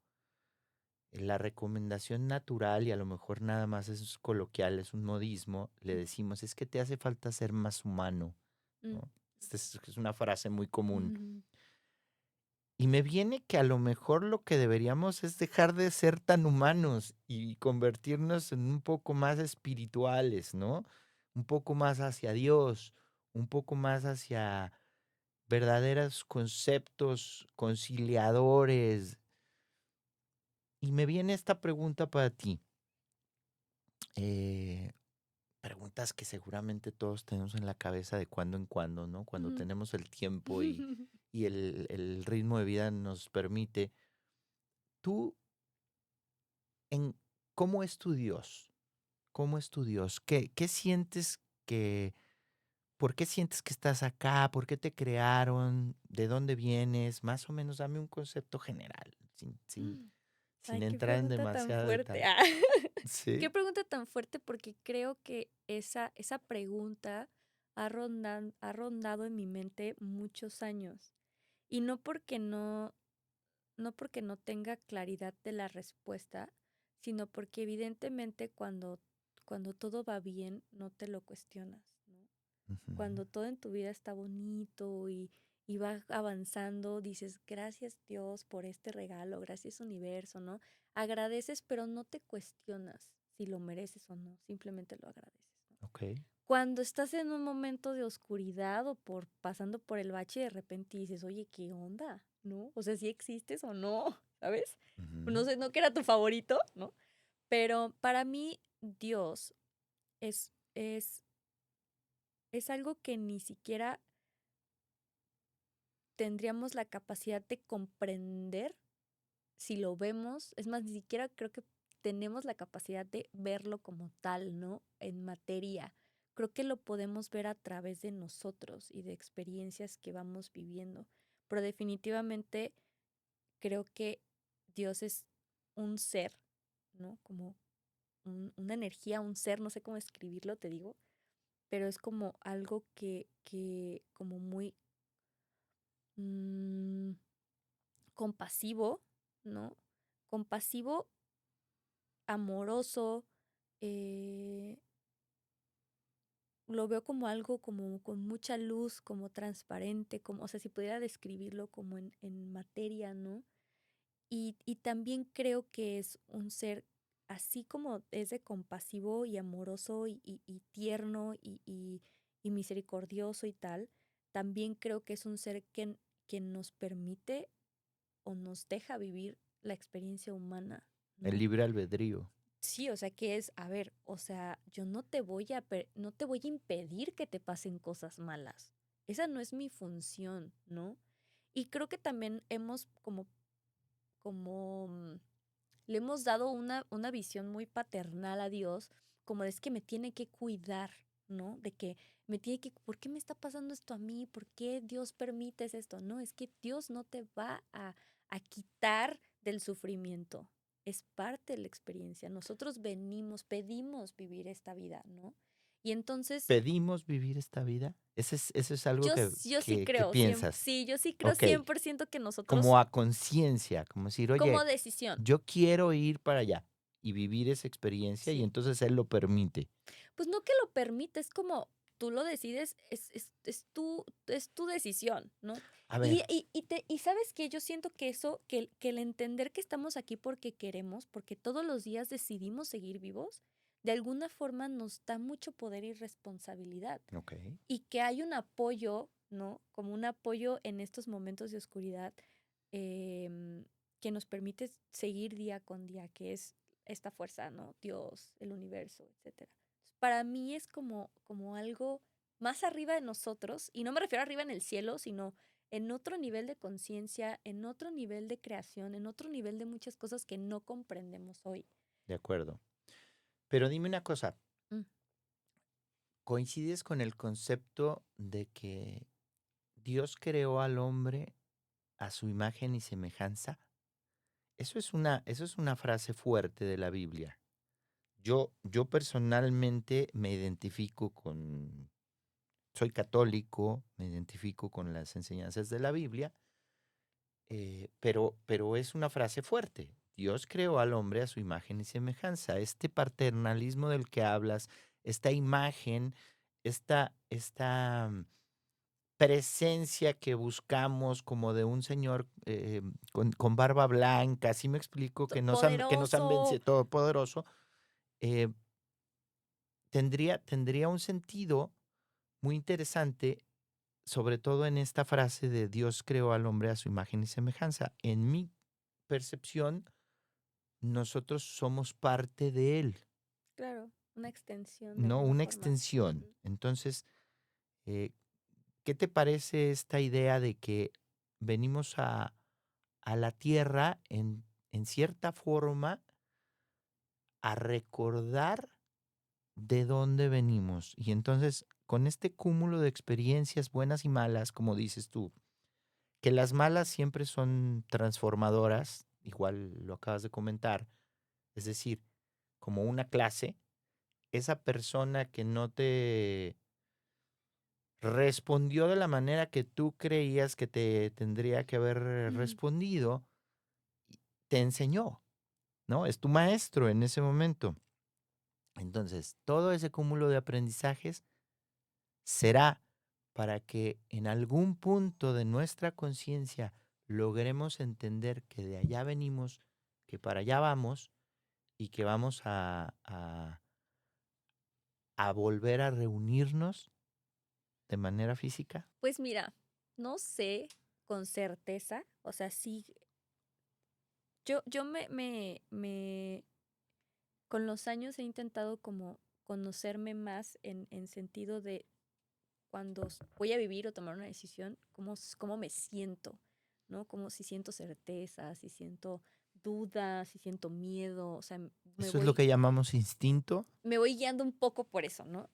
la recomendación natural, y a lo mejor nada más es coloquial, es un modismo, le mm, decimos, es que te hace falta ser más humano, mm, ¿no? Esta es una frase muy común. ujú, Y me viene que a lo mejor lo que deberíamos es dejar de ser tan humanos y convertirnos en un poco más espirituales, ¿no? Un poco más hacia Dios, un poco más hacia verdaderos conceptos conciliadores. Y me viene esta pregunta para ti. eh, Preguntas que seguramente todos tenemos en la cabeza de cuando en cuando, ¿no? Cuando ujú. tenemos el tiempo y el ritmo de vida nos permite. ¿Tú en cómo es tu Dios? ¿Cómo es tu Dios? ¿Qué sientes que, por qué sientes que estás acá? ¿Por qué te crearon? ¿De dónde vienes? Más o menos dame un concepto general, sin Ay, qué entrar en pregunta tan demasiado fuerte. detalle. Ah. Qué Sí. pregunta tan fuerte porque creo que esa pregunta ha rondado en mi mente muchos años. Y no porque no tenga claridad de la respuesta, sino porque evidentemente cuando todo va bien, no te lo cuestionas, ¿no? Ujú. Cuando todo en tu vida está bonito y va avanzando, dices, gracias Dios por este regalo, gracias universo, ¿no? Agradeces, pero no te cuestionas si lo mereces o no, simplemente lo agradeces, ¿no? Ok. Cuando estás en un momento de oscuridad o pasando por el bache, de repente dices, oye, ¿qué onda? ¿No? O sea, si existes o no, ¿sabes? No Ujú. sé, no que era tu favorito, ¿no? Pero para mí, Dios es, es, es algo que ni siquiera tendríamos la capacidad de comprender si lo vemos. Es más, ni siquiera creo que tenemos la capacidad de verlo como tal, ¿no? En materia. Creo que lo podemos ver a través de nosotros y de experiencias que vamos viviendo. Pero definitivamente creo que Dios es un ser, ¿no? Como una energía, un ser, no sé cómo escribirlo, te digo, pero es como algo que como muy mm, compasivo, ¿no? Compasivo, amoroso, eh, lo veo como algo como con mucha luz, como transparente, como, o sea, si pudiera describirlo como en materia, ¿no? Y también creo que es un ser, así como es de compasivo y amoroso y tierno y misericordioso y tal, también creo que es un ser que nos permite o nos deja vivir la experiencia humana, El ¿no? libre albedrío. Sí, o sea, que es, a ver, o sea, yo no te voy a impedir que te pasen cosas malas. Esa no es mi función, ¿no? Y creo que también hemos le hemos dado una visión muy paternal a Dios, como es que me tiene que cuidar. ¿no? De que ¿por qué me está pasando esto a mí? ¿Por qué Dios permite esto? No, es que Dios no te va a quitar del sufrimiento. Es parte de la experiencia. Nosotros pedimos vivir esta vida, ¿no? Y entonces ¿Pedimos vivir esta vida? Eso es algo yo sí que creo, piensas. sí, yo sí creo Ok, 100% que nosotros, como a conciencia, como decir, como oye, decisión, yo quiero ir para allá y vivir esa experiencia y sí. entonces él lo permite. Pues no que lo permite, es como tú lo decides, es tu decisión, ¿no? A Y, ver, y, y, te, y sabes que yo siento que eso, que el entender que estamos aquí porque queremos, porque todos los días decidimos seguir vivos, de alguna forma nos da mucho poder y responsabilidad. ok, Y que hay un apoyo, ¿no? Como un apoyo en estos momentos de oscuridad em, que nos permite seguir día con día, que es esta fuerza, ¿no? Dios, el universo, etcétera. Para mí es como algo más arriba de nosotros, y no me refiero arriba en el cielo, sino en otro nivel de conciencia, en otro nivel de creación, en otro nivel de muchas cosas que no comprendemos hoy. de acuerdo. Pero dime una cosa, Mm, ¿coincides con el concepto de que Dios creó al hombre a su imagen y semejanza? Eso es una frase fuerte de la Biblia. Yo personalmente me identifico soy católico, me identifico con las enseñanzas de la Biblia, pero es una frase fuerte. Dios creó al hombre a su imagen y semejanza. Este paternalismo del que hablas, esta imagen, esta presencia que buscamos como de un señor con barba blanca, así me explico, que nos han Poderoso. vencido, todopoderoso, eh, tendría un sentido muy interesante, sobre todo en esta frase de Dios creó al hombre a su imagen y semejanza. En mi percepción, nosotros somos parte de él, Claro, una extensión de ¿no? alguna Una forma. extensión. Ujú. Entonces, eh, ¿qué te parece esta idea de que venimos a la tierra en cierta forma a recordar de dónde venimos? Y entonces, con este cúmulo de experiencias buenas y malas, como dices tú, que las malas siempre son transformadoras, igual lo acabas de comentar, es decir, como una clase, esa persona que no te respondió de la manera que tú creías que te tendría que haber Mm, respondido, te enseñó, ¿no? Es tu maestro en ese momento. Entonces, todo ese cúmulo de aprendizajes será para que en algún punto de nuestra conciencia logremos entender que de allá venimos, que para allá vamos y que vamos a volver a reunirnos de manera física. Pues mira, no sé con certeza, o sea, sí, yo con los años he intentado como conocerme más en sentido de cuando voy a vivir o tomar una decisión, cómo me siento, ¿no? Como si siento certeza, si siento duda, si siento miedo, o sea, me Eso es lo voy, que llamamos instinto. me voy guiando un poco por eso, ¿no?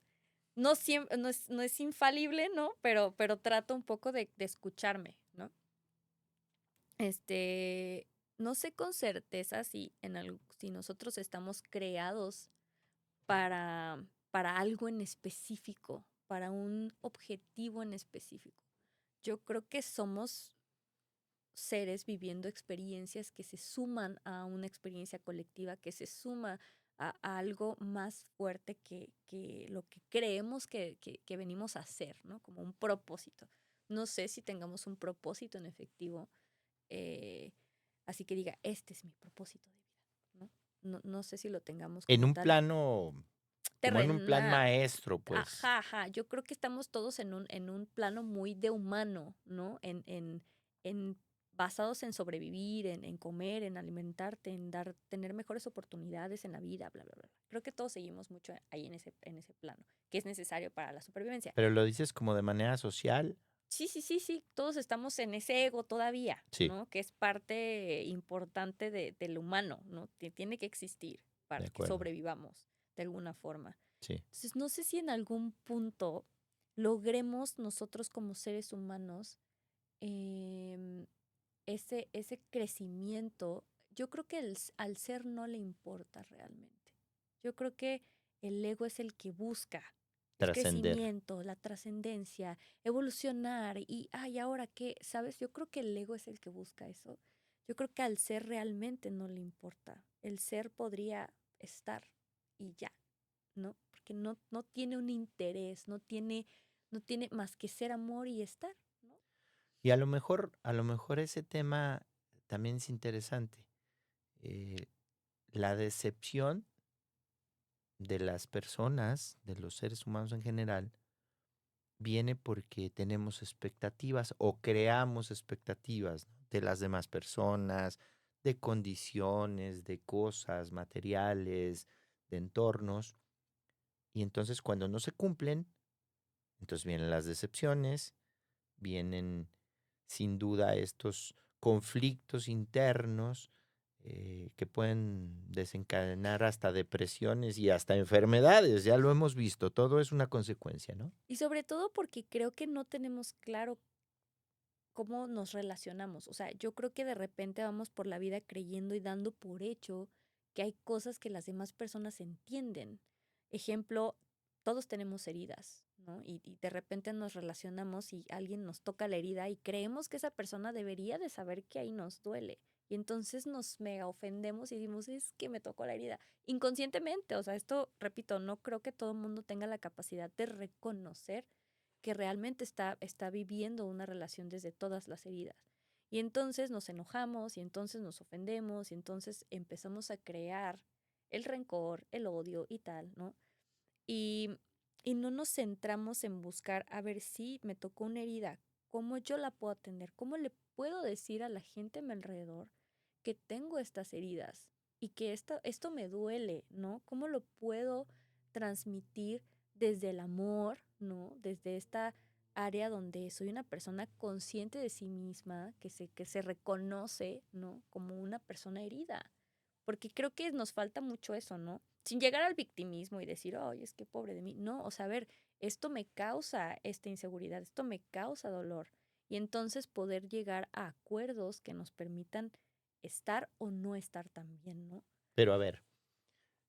No siempre, no es infalible, ¿no? Pero trato un poco de escucharme, ¿no? Este, no sé con certeza si nosotros estamos creados para algo en específico, para un objetivo en específico. Yo creo que somos seres viviendo experiencias que se suman a una experiencia colectiva, que se suma a algo más fuerte que lo que creemos que venimos a hacer, ¿no? Como un propósito. No sé si tengamos un propósito en efectivo, eh, así que diga, este es mi propósito de vida, ¿no? No sé si lo tengamos En como un tal plano, como en un plan terrenal. maestro, pues. Ajá, ajá. Yo creo que estamos todos en un plano muy de humano, ¿no? En basados en sobrevivir, en comer, en alimentarte, tener mejores oportunidades en la vida, bla, bla, bla. Creo que todos seguimos mucho ahí en ese plano, que es necesario para la supervivencia. Pero lo dices como de manera social. Sí, sí, sí, sí, todos estamos en ese ego todavía, Sí, ¿no? Que es parte importante del humano, ¿no? Tiene que existir de para que acuerdo. sobrevivamos de alguna forma. Sí. Entonces, no sé si en algún punto logremos nosotros como seres humanos em, ese crecimiento. Yo creo que al ser no le importa realmente. Yo creo que el ego es el que busca el Trascender. crecimiento, la trascendencia, evolucionar y, ay, ¿ahora qué? ¿Sabes? Yo creo que el ego es el que busca eso. Yo creo que al ser realmente no le importa. El ser podría estar y ya, ¿no? Porque no tiene un interés, no tiene más que ser amor y estar, ¿no? Y a lo mejor ese tema también es interesante. Eh, la decepción de las personas, de los seres humanos en general, viene porque tenemos expectativas o creamos expectativas, ¿no? De las demás personas, de condiciones, de cosas, materiales, de entornos. Y entonces cuando no se cumplen, entonces vienen las decepciones, vienen sin duda estos conflictos internos que pueden desencadenar hasta depresiones y hasta enfermedades, ya lo hemos visto, todo es una consecuencia, ¿no? Y sobre todo porque creo que no tenemos claro cómo nos relacionamos. O sea, yo creo que de repente vamos por la vida creyendo y dando por hecho que hay cosas que las demás personas entienden. Ejemplo, todos tenemos heridas, ¿no? Y de repente nos relacionamos y alguien nos toca la herida y creemos que esa persona debería de saber que ahí nos duele. Y entonces nos mega ofendemos y decimos, es que me tocó la herida. Inconscientemente, o sea, esto, repito, no creo que todo el mundo tenga la capacidad de reconocer que realmente está viviendo una relación desde todas las heridas. Y entonces nos enojamos y entonces nos ofendemos y entonces empezamos a crear el rencor, el odio y tal, ¿no? Y, y no nos centramos en buscar a ver si me tocó una herida, cómo yo la puedo atender, cómo le puedo decir a la gente a mi alrededor que tengo estas heridas y que esto me duele, ¿no? ¿Cómo lo puedo transmitir desde el amor, ¿no? Desde esta área donde soy una persona consciente de sí misma, que se reconoce, ¿no? Como una persona herida. Porque creo que nos falta mucho eso, ¿no? Sin llegar al victimismo y decir, ay, es que pobre de mí. No, o sea, a ver, esto me causa esta inseguridad, esto me causa dolor. Y entonces poder llegar a acuerdos que nos permitan estar o no estar tan bien, ¿no? Pero a ver,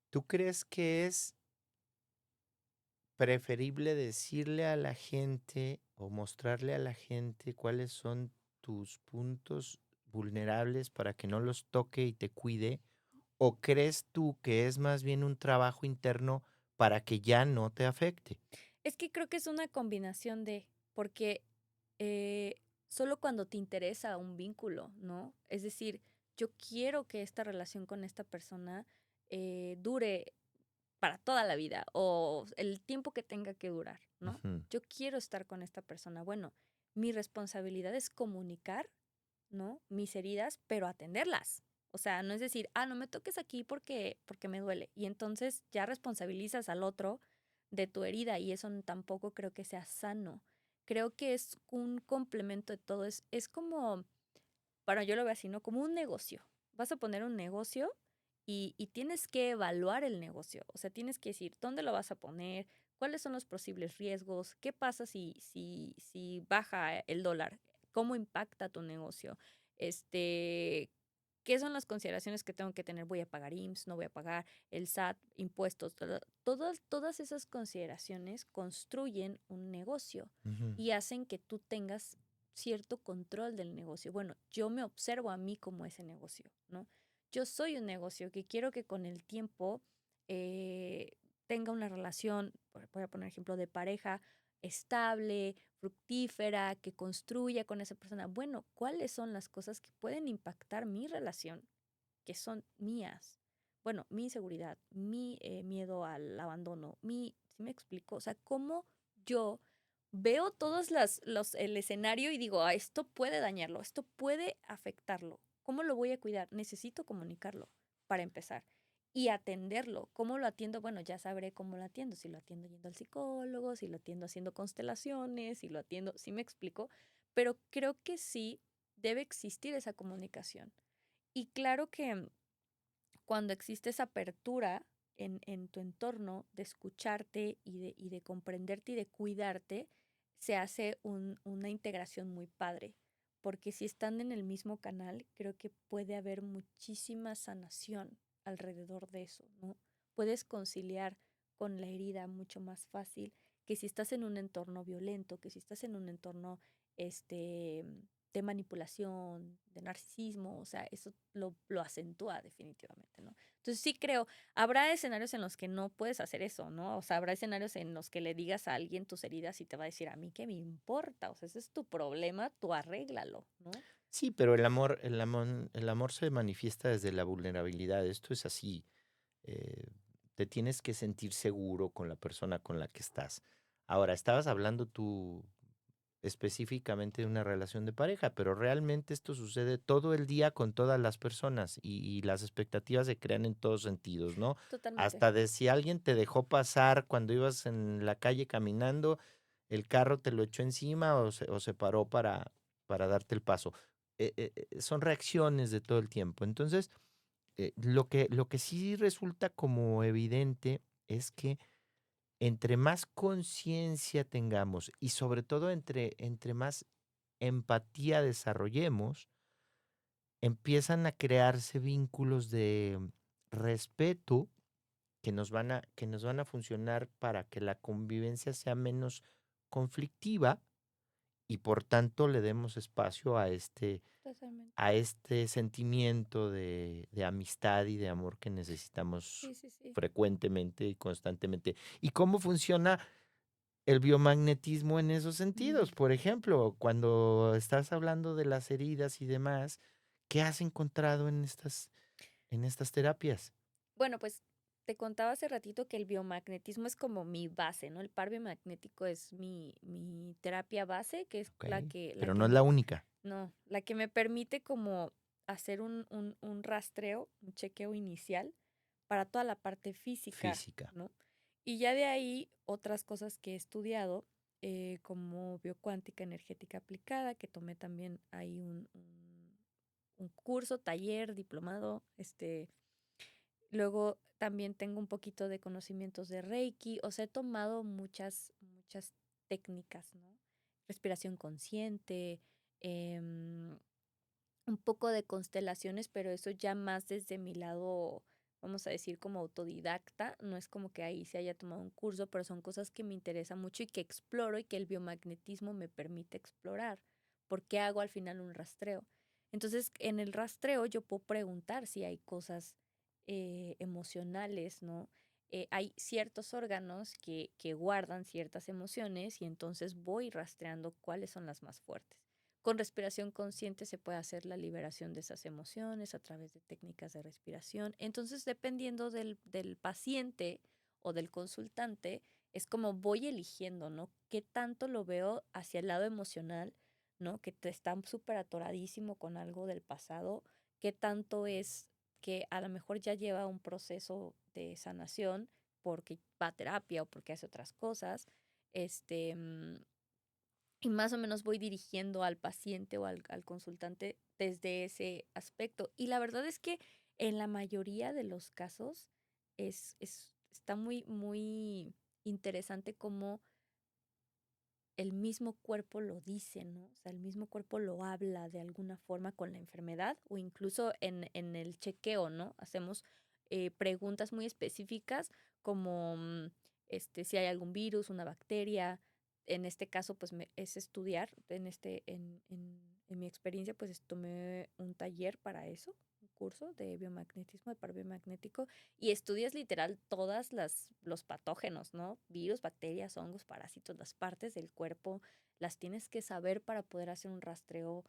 ¿tú crees que es preferible decirle a la gente o mostrarle a la gente cuáles son tus puntos vulnerables para que no los toque y te cuide? ¿O crees tú que es más bien un trabajo interno para que ya no te afecte? Es que creo que es una combinación de, porque eh, solo cuando te interesa un vínculo, ¿no? Es decir, yo quiero que esta relación con esta persona dure para toda la vida o el tiempo que tenga que durar, ¿no? Ujú. Yo quiero estar con esta persona. Bueno, mi responsabilidad es comunicar, ¿no? Mis heridas, pero atenderlas. O sea, no es decir, no me toques aquí porque me duele. Y entonces ya responsabilizas al otro de tu herida y eso tampoco creo que sea sano. Creo que es un complemento de todo. Es como, bueno, yo lo veo así, ¿no? Como un negocio. Vas a poner un negocio y tienes que evaluar el negocio. O sea, tienes que decir dónde lo vas a poner, cuáles son los posibles riesgos, qué pasa si baja el dólar, cómo impacta tu negocio, este, qué son las consideraciones que tengo que tener, voy a pagar IMSS, no voy a pagar el SAT, impuestos, todas esas consideraciones construyen un negocio Ujú. y hacen que tú tengas cierto control del negocio. Bueno, yo me observo a mí como ese negocio, ¿no? Yo soy un negocio que quiero que con el tiempo eh, tenga una relación, voy a poner ejemplo, de pareja estable, fructífera, que construya con esa persona. Bueno, ¿cuáles son las cosas que pueden impactar mi relación, que son mías? Bueno, mi inseguridad, mi miedo al abandono, ¿sí me explico? O sea, cómo yo veo el escenario y digo, esto puede dañarlo, esto puede afectarlo. ¿Cómo lo voy a cuidar? Necesito comunicarlo para empezar y atenderlo. ¿Cómo lo atiendo? Bueno, ya sabré cómo lo atiendo. Si lo atiendo yendo al psicólogo, si lo atiendo haciendo constelaciones, si lo atiendo, ¿sí me explico? Pero creo que sí debe existir esa comunicación. Y claro que cuando existe esa apertura, en tu entorno, de escucharte y de comprenderte y de cuidarte, se hace una integración muy padre. Porque si están en el mismo canal, creo que puede haber muchísima sanación alrededor de eso, ¿no? Puedes conciliar con la herida mucho más fácil que si estás en un entorno violento, que si estás en un entorno este, de manipulación, de narcisismo, o sea, eso lo acentúa definitivamente, ¿no? Entonces sí creo, habrá escenarios en los que no puedes hacer eso, ¿no? O sea, habrá escenarios en los que le digas a alguien tus heridas y te va a decir, a mí qué me importa, o sea, ese es tu problema, tú arréglalo, ¿no? Sí, pero el amor se manifiesta desde la vulnerabilidad. Esto es así. eh, Te tienes que sentir seguro con la persona con la que estás. Ahora, estabas hablando tú específicamente de una relación de pareja, pero realmente esto sucede todo el día con todas las personas y las expectativas se crean en todos sentidos, ¿no? Totalmente. Hasta de si alguien te dejó pasar cuando ibas en la calle caminando, el carro te lo echó encima o se paró para darte el paso. Son reacciones de todo el tiempo. Entonces, lo que sí resulta como evidente es que entre más conciencia tengamos y sobre todo entre más empatía desarrollemos, empiezan a crearse vínculos de respeto que nos van a funcionar para que la convivencia sea menos conflictiva y por tanto le demos espacio a este Totalmente. a este sentimiento de amistad y de amor que necesitamos Sí, sí, sí. frecuentemente y constantemente. ¿Y cómo funciona el biomagnetismo en esos sentidos? Mm. Por ejemplo, cuando estás hablando de las heridas y demás, ¿qué has encontrado en estas terapias? Bueno, pues te contaba hace ratito que el biomagnetismo es como mi base, ¿no? El par biomagnético es mi terapia base, que es la Okey, que, la pero que, no es la única. no, la que me permite como hacer un rastreo, un chequeo inicial para toda la parte física, Física, ¿no? Y ya de ahí otras cosas que he estudiado, como biocuántica energética aplicada, que tomé también ahí un curso, taller, diplomado, luego también tengo un poquito de conocimientos de Reiki, o sea, he tomado muchas técnicas, ¿no? Respiración consciente, em, un poco de constelaciones, pero eso ya más desde mi lado, vamos a decir, como autodidacta. No es como que ahí se haya tomado un curso, pero son cosas que me interesan mucho y que exploro y que el biomagnetismo me permite explorar, porque hago al final un rastreo. Entonces, en el rastreo yo puedo preguntar si hay cosas emocionales, ¿no? Hay ciertos órganos que guardan ciertas emociones y entonces voy rastreando cuáles son las más fuertes. Con respiración consciente se puede hacer la liberación de esas emociones a través de técnicas de respiración. Entonces, dependiendo del paciente o del consultante, es como voy eligiendo, ¿no? ¿Qué tanto lo veo hacia el lado emocional, ¿no? Que te está súper atoradísimo con algo del pasado, qué tanto es que a lo mejor ya lleva un proceso de sanación porque va a terapia o porque hace otras cosas, este, mm, y más o menos voy dirigiendo al paciente o al consultante desde ese aspecto. Y la verdad es que en la mayoría de los casos está muy interesante cómo el mismo cuerpo lo dice, ¿no? O sea, el mismo cuerpo lo habla de alguna forma con la enfermedad o incluso en el chequeo, ¿no? Hacemos preguntas muy específicas como si hay algún virus, una bacteria. En este caso, pues es estudiar. En mi experiencia, pues tomé un taller para eso, un curso de biomagnetismo, de par biomagnético, y estudias literal todas los patógenos, ¿no? Virus, bacterias, hongos, parásitos, las partes del cuerpo, las tienes que saber para poder hacer un rastreo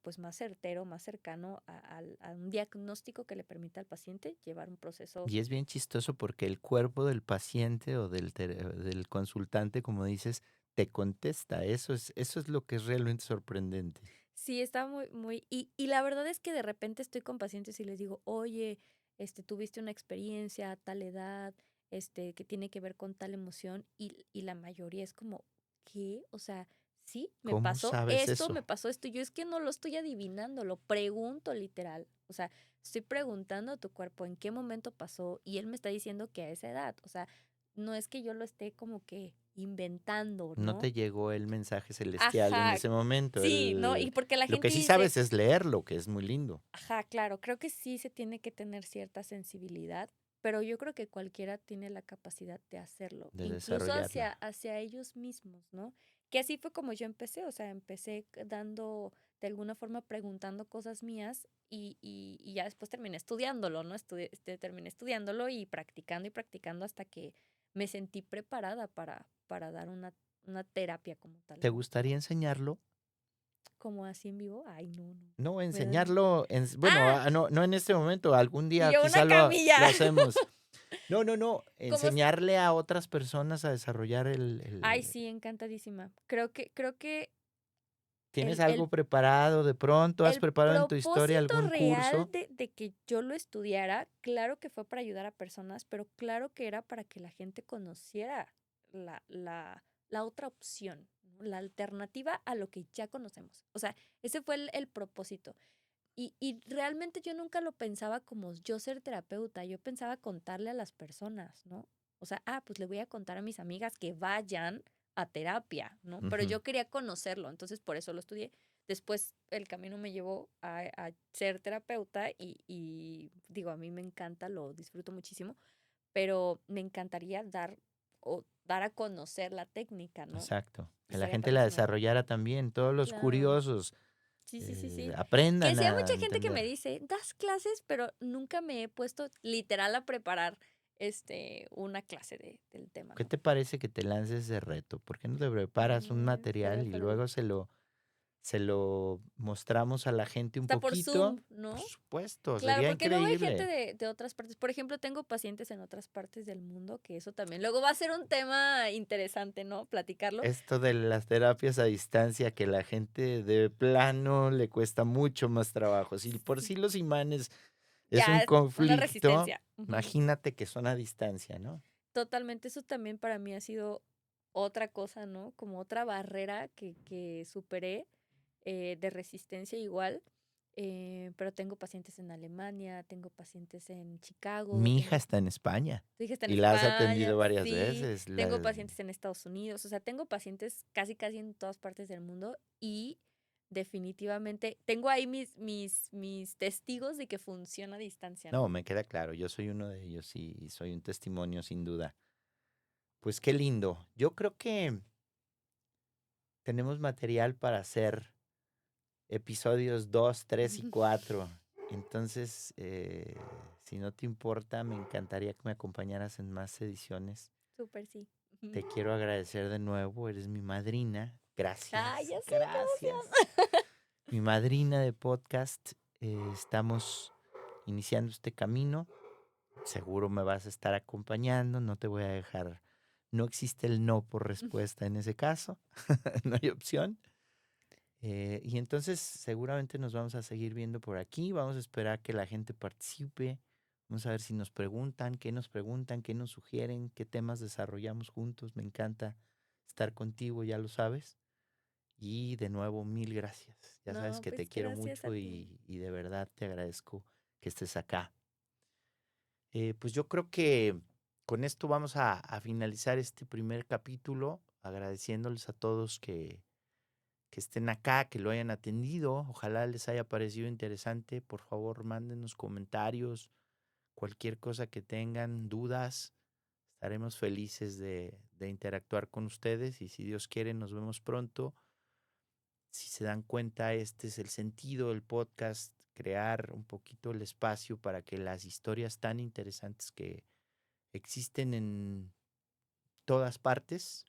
pues más certero, más cercano a un diagnóstico que le permita al paciente llevar un proceso. y es bien chistoso porque el cuerpo del paciente o del consultante, como dices, te contesta. Eso es lo que es realmente sorprendente. Sí, está y la verdad es que de repente estoy con pacientes y les digo, oye, tuviste una experiencia a tal edad, que tiene que ver con tal emoción, y la mayoría es como, ¿qué? O sea, sí, ¿Cómo sabes eso? me pasó esto. Yo es que no lo estoy adivinando, lo pregunto literal. O sea, estoy preguntando a tu cuerpo en qué momento pasó y él me está diciendo que a esa edad. O sea, no es que yo lo esté como que inventando, No ¿no? te llegó el mensaje celestial en Ajá, ese momento. sí, ¿no? Y porque la Lo que gente sí dice, sabes es leerlo, que es muy lindo ajá, claro, creo que sí se tiene que tener cierta sensibilidad, pero yo creo que cualquiera tiene la capacidad de hacerlo, de incluso desarrollarlo. hacia ellos mismos, ¿no? Que así fue como yo empecé, o sea, empecé dando, de alguna forma preguntando cosas mías y ya después terminé estudiándolo, ¿no? Terminé estudiándolo y practicando hasta que me sentí preparada para dar una terapia como tal, ¿Te ¿no? gustaría enseñarlo? Como así en vivo, ay, no, no, No, me da... enseñarlo, bueno, Ah, no, no en este momento, algún y día yo una quizá camilla. lo hacemos. No, no, no, Como enseñarle a otras personas a desarrollar ay, sí, encantadísima. Creo que ¿Tienes el algo preparado de pronto? ¿Has el preparado en tu historia propósito algún real curso? de que yo lo estudiara, claro que fue para ayudar a personas, pero claro que era para que la gente conociera la otra opción, ¿no? La alternativa a lo que ya conocemos. O sea, ese fue el propósito. Y realmente yo nunca lo pensaba como yo ser terapeuta, yo pensaba contarle a las personas, ¿no? O sea, pues le voy a contar a mis amigas que vayan a terapia, ¿no? Pero Ujú. yo quería conocerlo, entonces por eso lo estudié. Después el camino me llevó a ser terapeuta y digo, a mí me encanta, lo disfruto muchísimo, pero me encantaría dar a conocer la técnica, ¿no? Exacto, que la Estaría gente la padrísimo. desarrollara también, todos los Claro. curiosos Sí, sí, sí, sí. Que aprendan sí hay a mucha gente que me entender. dice: "Das clases", pero nunca me he puesto literal a preparar, una clase del tema, ¿Qué ¿no? te parece que te lances ese reto? ¿Por qué no te preparas un Estaría material y padre. luego se lo mostramos a la gente un Hasta por poquito? Zoom, Por ¿no? supuesto, Claro, sería porque luego hay gente increíble. de otras partes. Por ejemplo, tengo pacientes en otras partes del mundo, que eso también luego va a ser un tema interesante, ¿no? Platicarlo. Esto de las terapias a distancia, que la gente de plano le cuesta mucho más trabajo. Si por Sí, sí los imanes es un ya es una conflicto, resistencia. Ujú. imagínate que son a distancia, ¿no? Totalmente, eso también para mí ha sido otra cosa, ¿no? Como otra barrera que superé, de resistencia igual, pero tengo pacientes en Alemania, tengo pacientes en Chicago, Mi hija está en España tu hija está en y la has España, atendido varias sí, veces. tengo pacientes en Estados Unidos, o sea, tengo pacientes casi, casi en todas partes del mundo y definitivamente tengo ahí mis testigos de que funciona a distancia, No, ¿no? me queda claro, yo soy uno de ellos y soy un testimonio sin duda. Pues qué lindo. Yo creo que tenemos material para hacer episodios 2, 3 y 4. Entonces, si no te importa, me encantaría que me acompañaras en más ediciones. Súper sí. Te quiero agradecer de nuevo, eres mi madrina. Ay, Gracias, ya sé, qué gracias. emoción. Mi madrina de podcast. Estamos iniciando este camino. Seguro me vas a estar acompañando, no te voy a dejar. No existe el no por respuesta en ese caso, no hay opción. Y entonces seguramente nos vamos a seguir viendo por aquí, vamos a esperar que la gente participe, vamos a ver si nos preguntan, qué nos sugieren, qué temas desarrollamos juntos. Me encanta estar contigo, ya lo sabes. Y de nuevo, mil gracias. Ya sabes No, que te pues quiero gracias a mucho ti. y de verdad te agradezco que estés acá. Pues yo creo que con esto vamos a finalizar este primer capítulo, agradeciéndoles a todos que estén acá, que lo hayan atendido. Ojalá les haya parecido interesante. Por favor, mándenos comentarios, cualquier cosa que tengan, dudas. Estaremos felices de interactuar con ustedes y si Dios quiere, nos vemos pronto. Si se dan cuenta, este es el sentido del podcast, crear un poquito el espacio para que las historias tan interesantes que existen en todas partes,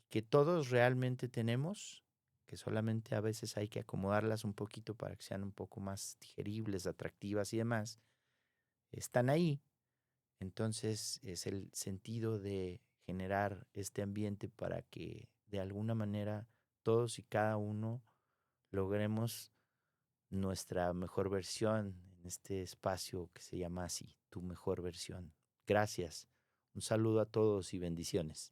que todos realmente tenemos, que solamente a veces hay que acomodarlas un poquito para que sean un poco más digeribles, atractivas y demás, están ahí. Entonces es el sentido de generar este ambiente para que de alguna manera todos y cada uno logremos nuestra mejor versión en este espacio que se llama así, tu mejor versión. Gracias. Un saludo a todos y bendiciones.